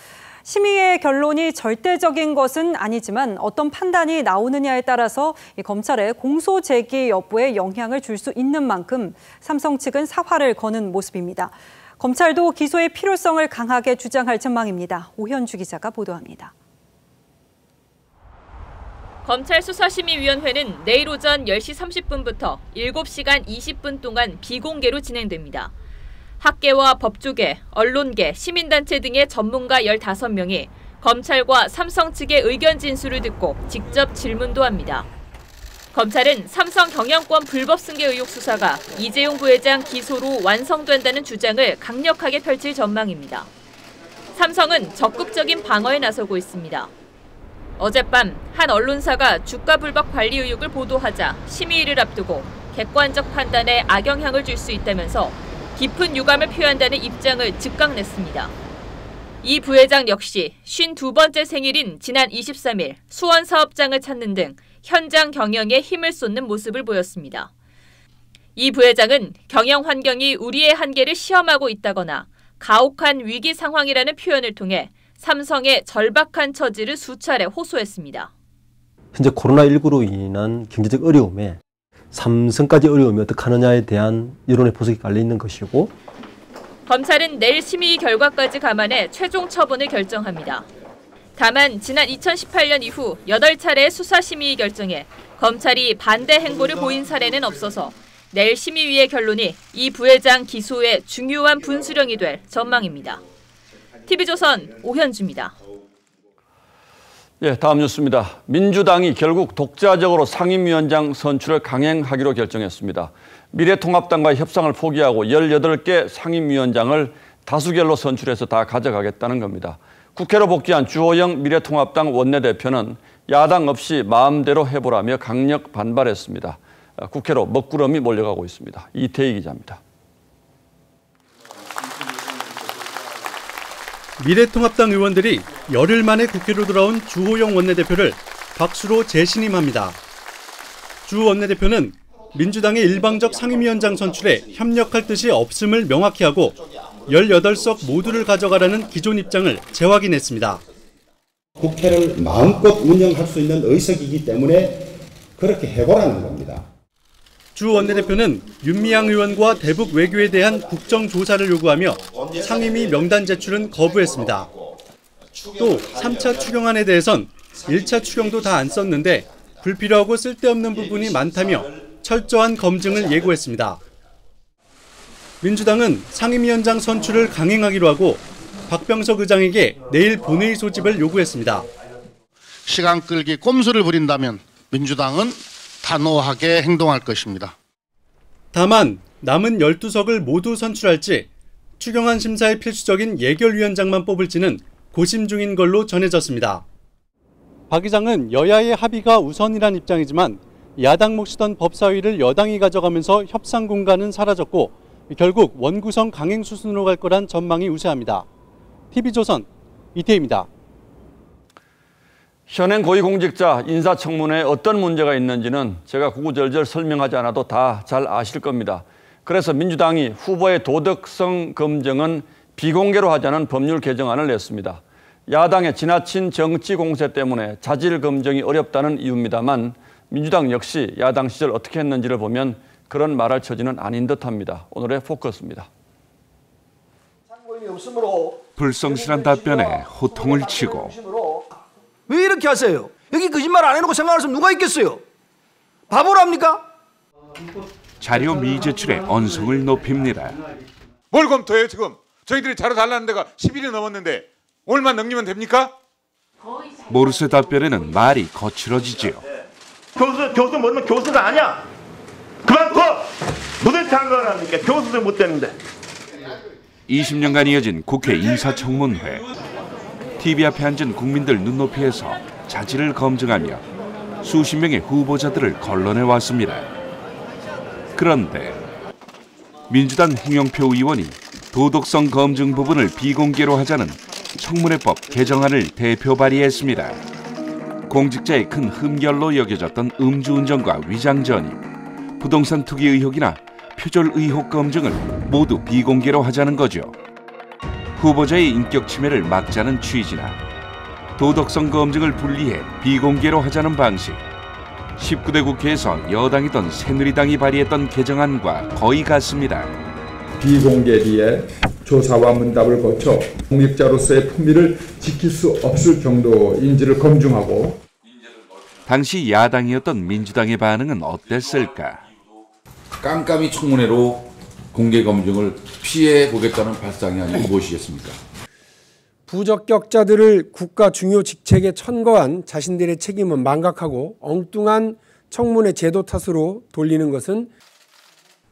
심의의 결론이 절대적인 것은 아니지만 어떤 판단이 나오느냐에 따라서 검찰의 공소 제기 여부에 영향을 줄 수 있는 만큼 삼성 측은 사활을 거는 모습입니다. 검찰도 기소의 필요성을 강하게 주장할 전망입니다. 오현주 기자가 보도합니다. 검찰 수사심의위원회는 내일 오전 10시 30분부터 7시간 20분 동안 비공개로 진행됩니다. 학계와 법조계, 언론계, 시민단체 등의 전문가 15명이 검찰과 삼성 측의 의견 진술을 듣고 직접 질문도 합니다. 검찰은 삼성 경영권 불법 승계 의혹 수사가 이재용 부회장 기소로 완성된다는 주장을 강력하게 펼칠 전망입니다. 삼성은 적극적인 방어에 나서고 있습니다. 어젯밤 한 언론사가 주가 불법 관리 의혹을 보도하자 심의를 앞두고 객관적 판단에 악영향을 줄 수 있다면서 깊은 유감을 표한다는 입장을 즉각 냈습니다. 이 부회장 역시 52번째 생일인 지난 23일 수원 사업장을 찾는 등 현장 경영에 힘을 쏟는 모습을 보였습니다. 이 부회장은 경영 환경이 우리의 한계를 시험하고 있다거나 가혹한 위기 상황이라는 표현을 통해 삼성의 절박한 처지를 수차례 호소했습니다. 현재 코로나19로 인한 경제적 어려움에 삼성까지 어려움이 어떻게 하느냐에 대한 여론의 보석이 깔려있는 것이고 검찰은 내일 심의 결과까지 감안해 최종 처분을 결정합니다. 다만 지난 2018년 이후 8차례의 수사심의 결정에 검찰이 반대 행보를 보인 사례는 없어서 내일 심의위의 결론이 이 부회장 기소의 중요한 분수령이 될 전망입니다. TV조선 오현주입니다. 예, 다음 뉴스입니다. 민주당이 결국 독자적으로 상임위원장 선출을 강행하기로 결정했습니다. 미래통합당과의 협상을 포기하고 18개 상임위원장을 다수결로 선출해서 다 가져가겠다는 겁니다. 국회로 복귀한 주호영 미래통합당 원내대표는 야당 없이 마음대로 해보라며 강력 반발했습니다. 국회로 먹구름이 몰려가고 있습니다. 이태희 기자입니다. 미래통합당 의원들이 열흘 만에 국회로 돌아온 주호영 원내대표를 박수로 재신임합니다. 주 원내대표는 민주당의 일방적 상임위원장 선출에 협력할 뜻이 없음을 명확히 하고 18석 모두를 가져가라는 기존 입장을 재확인했습니다. 국회를 마음껏 운영할 수 있는 의석이기 때문에 그렇게 해보라는 겁니다. 주 원내대표는 윤미향 의원과 대북 외교에 대한 국정조사를 요구하며 상임위 명단 제출은 거부했습니다. 또 3차 추경안에 대해선 1차 추경도 다 안 썼는데 불필요하고 쓸데없는 부분이 많다며 철저한 검증을 예고했습니다. 민주당은 상임위원장 선출을 강행하기로 하고 박병석 의장에게 내일 본회의 소집을 요구했습니다. 시간 끌기 꼼수를 부린다면 민주당은 단호하게 행동할 것입니다. 다만 남은 12석을 모두 선출할지 추경안 심사에 필수적인 예결위원장만 뽑을지는 고심 중인 걸로 전해졌습니다. 박 의장은 여야의 합의가 우선이란 입장이지만 야당 몫이던 법사위를 여당이 가져가면서 협상 공간은 사라졌고 결국 원구성 강행 수순으로 갈 거란 전망이 우세합니다. TV조선 이태희입니다. 현행 고위공직자 인사청문회에 어떤 문제가 있는지는 제가 구구절절 설명하지 않아도 다 잘 아실 겁니다. 그래서 민주당이 후보의 도덕성 검증은 비공개로 하자는 법률 개정안을 냈습니다. 야당의 지나친 정치 공세 때문에 자질 검증이 어렵다는 이유입니다만 민주당 역시 야당 시절 어떻게 했는지를 보면 그런 말할 처지는 아닌 듯합니다. 오늘의 포커스입니다. 불성실한 답변에 호통을 치고 왜 이렇게 하세요? 여기 거짓말 안 해놓고 생각할 사람 누가 있겠어요? 바보랍니까? 자료 미제출에 언성을 높입니다. 뭘 검토해요 지금? 저희들이 자료 달라는 데가 10일이 넘었는데 오늘만 넘기면 됩니까? 모르쇠 답변에는 말이 거칠어지지요. 교수 뭐면 교수가 아니야. 그만둬. 무슨 상관을 합니까? 교수도 못 되는데. 20년간 이어진 국회 인사청문회. TV 앞에 앉은 국민들 눈높이에서 자질을 검증하며 수십 명의 후보자들을 걸러내왔습니다. 그런데 민주당 홍영표 의원이 도덕성 검증 부분을 비공개로 하자는 청문회법 개정안을 대표 발의했습니다. 공직자의 큰 흠결로 여겨졌던 음주운전과 위장전입, 부동산 투기 의혹이나 표절 의혹 검증을 모두 비공개로 하자는 거죠. 후보자의 인격 침해를 막자는 취지나 도덕성 검증을 분리해 비공개로 하자는 방식, 19대 국회에서 여당이던 새누리당이 발의했던 개정안과 거의 같습니다. 비공개 뒤에 조사와 문답을 거쳐 공직자로서의 품위를 지킬 수 없을 정도인지를 검증하고. 당시 야당이었던 민주당의 반응은 어땠을까? 깜깜이 청문회로 공개 검증을 피해 보겠다는 발상이 아니고 무엇이겠습니까? 부적격자들을 국가 중요 직책에 천거한 자신들의 책임은 망각하고 엉뚱한 청문회 제도 탓으로 돌리는 것은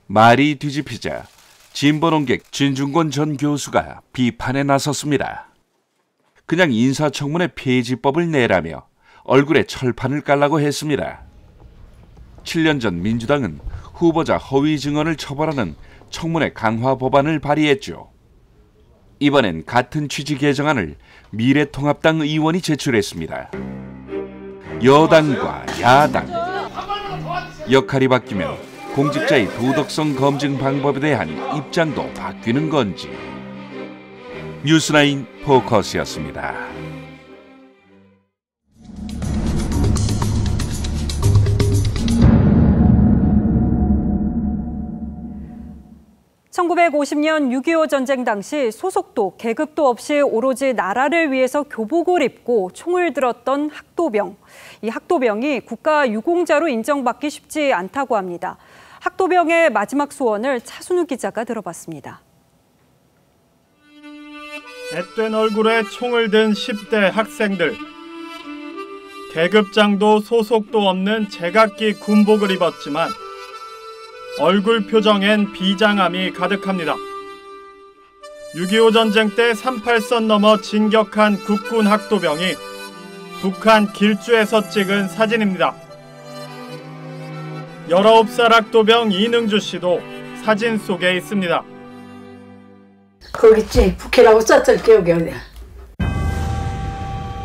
말이 뒤집히자 진보 논객 진중권 전 교수가 비판에 나섰습니다. 그냥 인사청문회 폐지법을 내라며 얼굴에 철판을 깔라고 했습니다. 7년 전 민주당은 후보자 허위 증언을 처벌하는 청문회 강화 법안을 발의했죠. 이번엔 같은 취지 개정안을 미래통합당 의원이 제출했습니다. 여당과 야당, 역할이 바뀌면 공직자의 도덕성 검증 방법에 대한 입장도 바뀌는 건지. 뉴스나인 포커스였습니다. (1950년) 6.25 전쟁 당시 소속도, 계급도 없이 오로지 나라를 위해서 교복을 입고 총을 들었던 학도병. 이 학도병이 국가 유공자로 인정받기 쉽지 않다고 합니다. 학도병의 마지막 소원을 차순우 기자가 들어봤습니다. 앳된 얼굴에 총을 든 10대 학생들. 계급장도 소속도 없는 제각기 군복을 입었지만 얼굴 표정엔 비장함이 가득합니다. 6.25 전쟁 때 38선 넘어 진격한 국군 학도병이 북한 길주에서 찍은 사진입니다. 19살 학도병 이능주 씨도 사진 속에 있습니다. 거기 있지, 북해라고 썼을 기억이 어디야.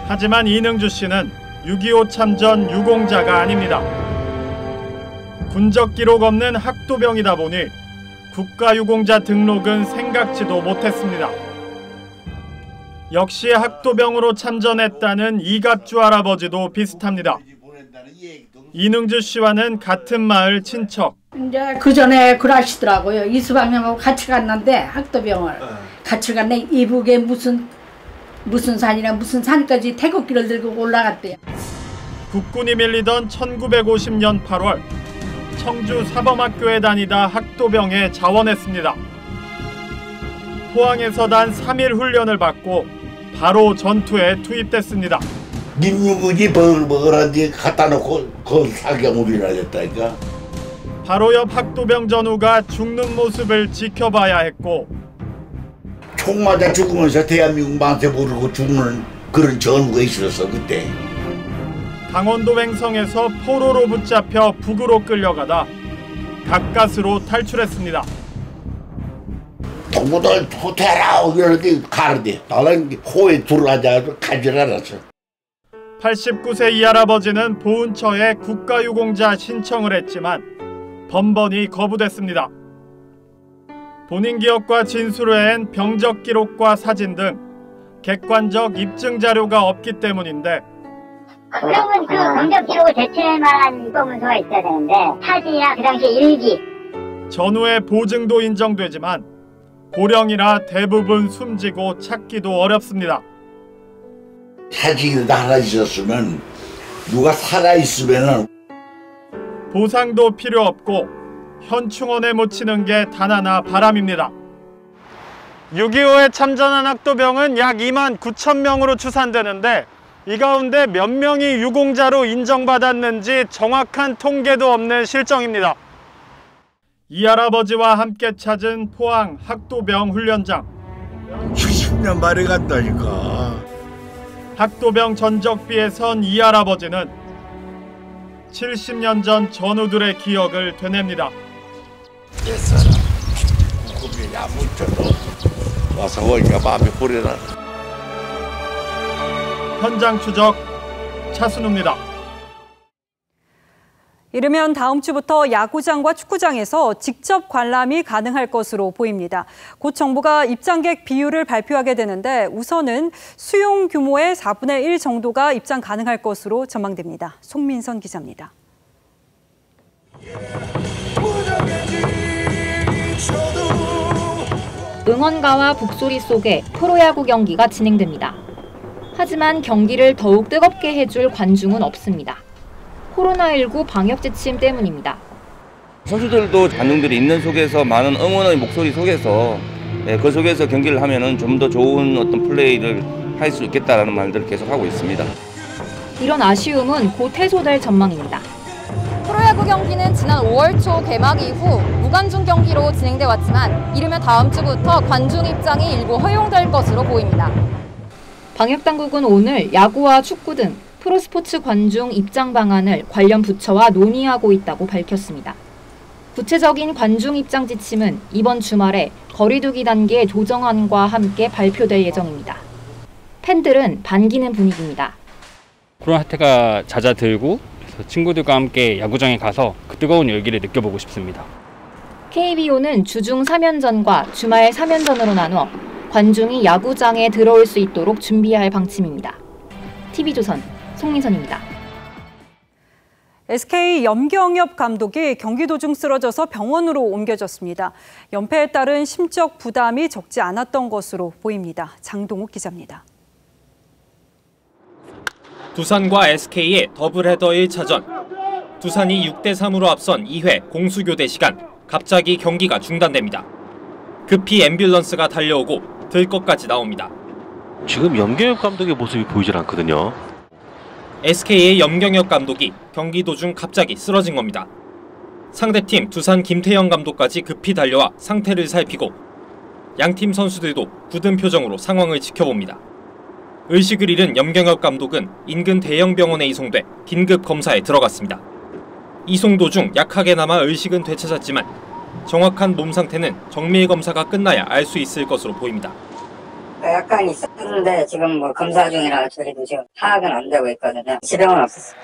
하지만 이능주 씨는 6.25 참전 유공자가 아닙니다. 군적 기록 없는 학도병이다 보니 국가유공자 등록은 생각지도 못했습니다. 역시 학도병으로 참전했다는 이갑주 할아버지도 비슷합니다. 이능주 씨와는 같은 마을 친척. 이제 그 전에 그러시더라고요. 이수방형하고 같이 갔는데 학도병을 같이 갔네. 이북에 무슨 산이나 무슨 산까지 태극기를 들고 올라갔대요. 국군이 밀리던 1950년 8월 청주 사범학교에 다니다 학도병에 자원했습니다. 포항에서 단 3일 훈련을 받고 바로 전투에 투입됐습니다. 민유국이 버글버글한데 갖다 놓고 그 사경으로 일하셨다니까. 바로 옆 학도병 전우가 죽는 모습을 지켜봐야 했고 총 맞아 죽으면서 대한민국 만세 부르고 죽는 그런 전우가 있었어 그때. 강원도 횡성에서 포로로 붙잡혀 북으로 끌려가다 가까스로 탈출했습니다. 동무들 후퇴하라 이러는데 가는데 나는 호에 들어가자 가질 않았어. 89세 이 할아버지는 보훈처에 국가유공자 신청을 했지만 번번이 거부됐습니다. 본인 기억과 진술 외엔 병적 기록과 사진 등 객관적 입증 자료가 없기 때문인데 그러면 그 병적 기록을 제출할 만한 입법문서가 있어야 되는데 사진이나 그 당시 일기 전후의 보증도 인정되지만 고령이라 대부분 숨지고 찾기도 어렵습니다. 사진이 하나 있었으면 누가 살아있으면 보상도 필요 없고 현충원에 묻히는 게 단 하나 바람입니다. 6.25에 참전한 학도병은 약 2만 9천 명으로 추산되는데 이 가운데 몇 명이 유공자로 인정받았는지 정확한 통계도 없는 실정입니다. 이 할아버지와 함께 찾은 포항 학도병 훈련장. 70년 만에 갔다니까. 학도병 전적비에 선 이 할아버지는 70년 전 전우들의 기억을 되냅니다. 옛사람 구급이 아무쪼록 와서 오니까 마음이 후련하네. 현장 추적 차순우입니다. 이르면 다음 주부터 야구장과 축구장에서 직접 관람이 가능할 것으로 보입니다. 곧 정부가 입장객 비율을 발표하게 되는데 우선은 수용 규모의 4분의 1 정도가 입장 가능할 것으로 전망됩니다. 송민선 기자입니다. 응원가와 북소리 속에 프로야구 경기가 진행됩니다. 하지만 경기를 더욱 뜨겁게 해줄 관중은 없습니다. 코로나19 방역 지침 때문입니다. 선수들도 관중들이 있는 속에서 많은 응원의 목소리 속에서 그 속에서 경기를 하면은 좀 더 좋은 어떤 플레이를 할 수 있겠다라는 말들을 계속 하고 있습니다. 이런 아쉬움은 곧 해소될 전망입니다. 프로야구 경기는 지난 5월 초 개막 이후 무관중 경기로 진행돼 왔지만 이르면 다음 주부터 관중 입장이 일부 허용될 것으로 보입니다. 방역당국은 오늘 야구와 축구 등 프로스포츠 관중 입장 방안을 관련 부처와 논의하고 있다고 밝혔습니다. 구체적인 관중 입장 지침은 이번 주말에 거리두기 단계 조정안과 함께 발표될 예정입니다. 팬들은 반기는 분위기입니다. 코로나 사태가 잦아들고 그래서 친구들과 함께 야구장에 가서 그 뜨거운 열기를 느껴보고 싶습니다. KBO는 주중 3연전과 주말 3연전으로 나누어 관중이 야구장에 들어올 수 있도록 준비할 방침입니다. TV조선 송민선입니다. SK 염경엽 감독이 경기 도중 쓰러져서 병원으로 옮겨졌습니다. 연패에 따른 심적 부담이 적지 않았던 것으로 보입니다. 장동욱 기자입니다. 두산과 SK의 더블헤더 1차전. 두산이 6대3으로 앞선 2회 공수교대 시간 갑자기 경기가 중단됩니다. 급히 앰뷸런스가 달려오고 들 것까지 나옵니다. 지금 염경엽 감독의 모습이 보이질 않거든요. SK의 염경엽 감독이 경기 도중 갑자기 쓰러진 겁니다. 상대팀 두산 김태형 감독까지 급히 달려와 상태를 살피고 양팀 선수들도 굳은 표정으로 상황을 지켜봅니다. 의식을 잃은 염경엽 감독은 인근 대형 병원에 이송돼 긴급 검사에 들어갔습니다. 이송 도중 약하게나마 의식은 되찾았지만 정확한 몸 상태는 정밀 검사가 끝나야 알 수 있을 것으로 보입니다. 약간 있었는데 지금 검사 중이라 저희도 지금 파악은 안 되고 있거든요. 지병은 없었어요.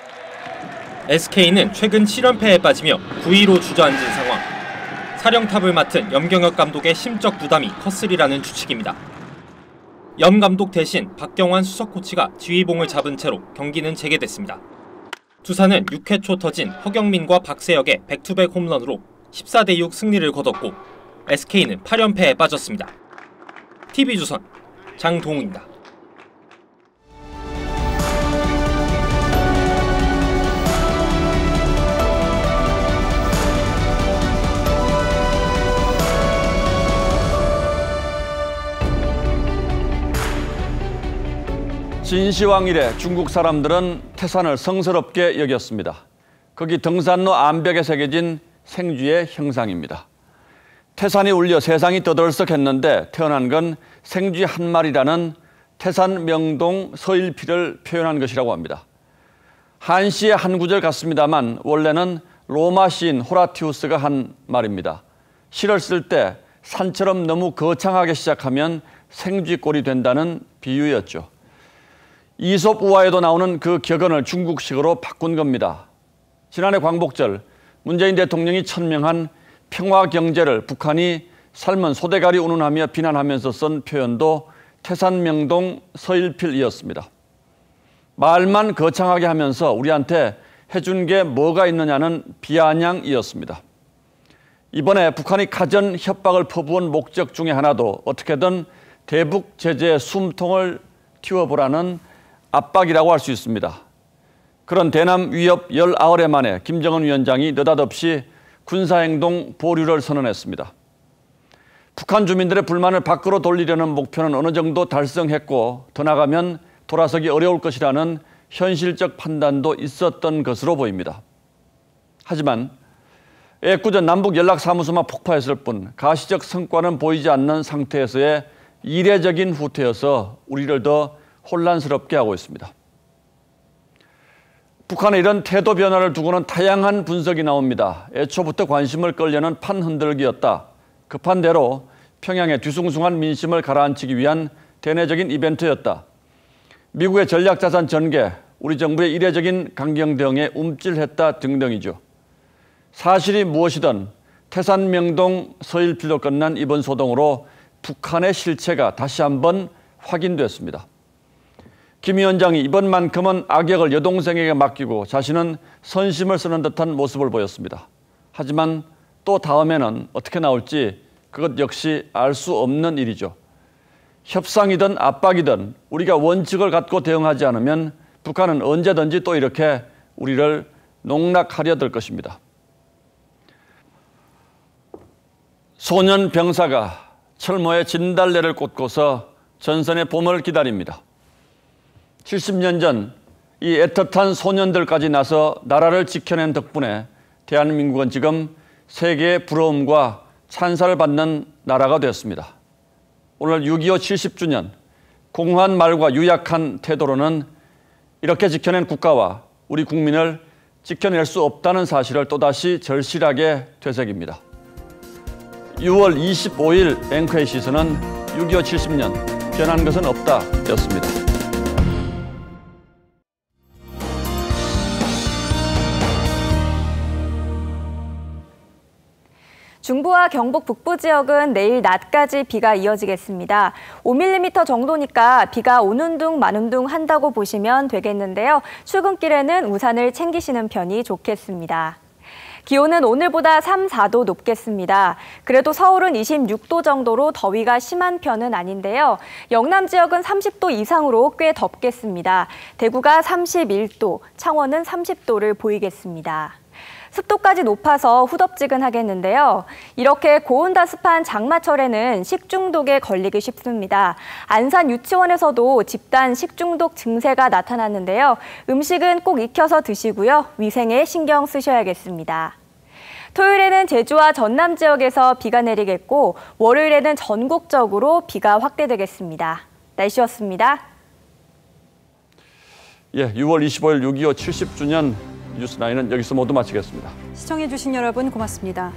SK는 최근 7연패에 빠지며 9위로 주저앉은 상황. 사령탑을 맡은 염경엽 감독의 심적 부담이 컸으리라는 추측입니다. 염 감독 대신 박경환 수석 코치가 지휘봉을 잡은 채로 경기는 재개됐습니다. 두산은 6회 초 터진 허경민과 박세혁의 백투백 홈런으로 14대6 승리를 거뒀고 SK는 8연패에 빠졌습니다. TV조선 장동우입니다. 진시황 이래 중국 사람들은 태산을 성스럽게 여겼습니다. 거기 등산로 암벽에 새겨진 생쥐의 형상입니다. 태산이 울려 세상이 떠들썩했는데 태어난 건 생쥐 한 마리라는 태산 명동 서일피를 표현한 것이라고 합니다. 한시의 한 구절 같습니다만 원래는 로마 시인 호라티우스가 한 말입니다. 시를 쓸 때 산처럼 너무 거창하게 시작하면 생쥐꼴이 된다는 비유였죠. 이솝 우화에도 나오는 그 격언을 중국식으로 바꾼 겁니다. 지난해 광복절 문재인 대통령이 천명한 평화경제를 북한이 삶은 소대가리 운운하며 비난하면서 쓴 표현도 태산명동 서일필이었습니다. 말만 거창하게 하면서 우리한테 해준 게 뭐가 있느냐는 비아냥이었습니다. 이번에 북한이 가전 협박을 퍼부은 목적 중에 하나도 어떻게든 대북 제재의 숨통을 틔워보라는 압박이라고 할 수 있습니다. 그런 대남 위협 19회 만에 김정은 위원장이 느닷없이 군사행동 보류를 선언했습니다. 북한 주민들의 불만을 밖으로 돌리려는 목표는 어느 정도 달성했고 더 나가면 돌아서기 어려울 것이라는 현실적 판단도 있었던 것으로 보입니다. 하지만 애꿎은 남북 연락사무소만 폭파했을 뿐 가시적 성과는 보이지 않는 상태에서의 이례적인 후퇴여서 우리를 더 혼란스럽게 하고 있습니다. 북한의 이런 태도 변화를 두고는 다양한 분석이 나옵니다. 애초부터 관심을 끌려는 판 흔들기였다. 급한 대로 평양의 뒤숭숭한 민심을 가라앉히기 위한 대내적인 이벤트였다. 미국의 전략자산 전개, 우리 정부의 이례적인 강경 대응에 움찔했다 등등이죠. 사실이 무엇이든 태산명동 서일필로 끝난 이번 소동으로 북한의 실체가 다시 한번 확인됐습니다. 김 위원장이 이번만큼은 악역을 여동생에게 맡기고 자신은 선심을 쓰는 듯한 모습을 보였습니다. 하지만 또 다음에는 어떻게 나올지 그것 역시 알 수 없는 일이죠. 협상이든 압박이든 우리가 원칙을 갖고 대응하지 않으면 북한은 언제든지 또 이렇게 우리를 농락하려 들 것입니다. 소년 병사가 철모에 진달래를 꽂고서 전선의 봄을 기다립니다. 70년 전 이 애틋한 소년들까지 나서 나라를 지켜낸 덕분에 대한민국은 지금 세계의 부러움과 찬사를 받는 나라가 되었습니다. 오늘 6.25 70주년, 공허한 말과 유약한 태도로는 이렇게 지켜낸 국가와 우리 국민을 지켜낼 수 없다는 사실을 또다시 절실하게 되새깁니다. 6월 25일 앵커의 시선은 6.25 70년, 변한 것은 없다 였습니다. 중부와 경북 북부 지역은 내일 낮까지 비가 이어지겠습니다. 5mm 정도니까 비가 오는 둥 마는 둥 한다고 보시면 되겠는데요. 출근길에는 우산을 챙기시는 편이 좋겠습니다. 기온은 오늘보다 3, 4도 높겠습니다. 그래도 서울은 26도 정도로 더위가 심한 편은 아닌데요. 영남 지역은 30도 이상으로 꽤 덥겠습니다. 대구가 31도, 창원은 30도를 보이겠습니다. 습도까지 높아서 후덥지근하겠는데요. 이렇게 고온다습한 장마철에는 식중독에 걸리기 쉽습니다. 안산 유치원에서도 집단 식중독 증세가 나타났는데요. 음식은 꼭 익혀서 드시고요. 위생에 신경 쓰셔야겠습니다. 토요일에는 제주와 전남 지역에서 비가 내리겠고 월요일에는 전국적으로 비가 확대되겠습니다. 날씨였습니다. 6월 25일 6.25 70주년 뉴스9은 여기서 모두 마치겠습니다. 시청해주신 여러분 고맙습니다.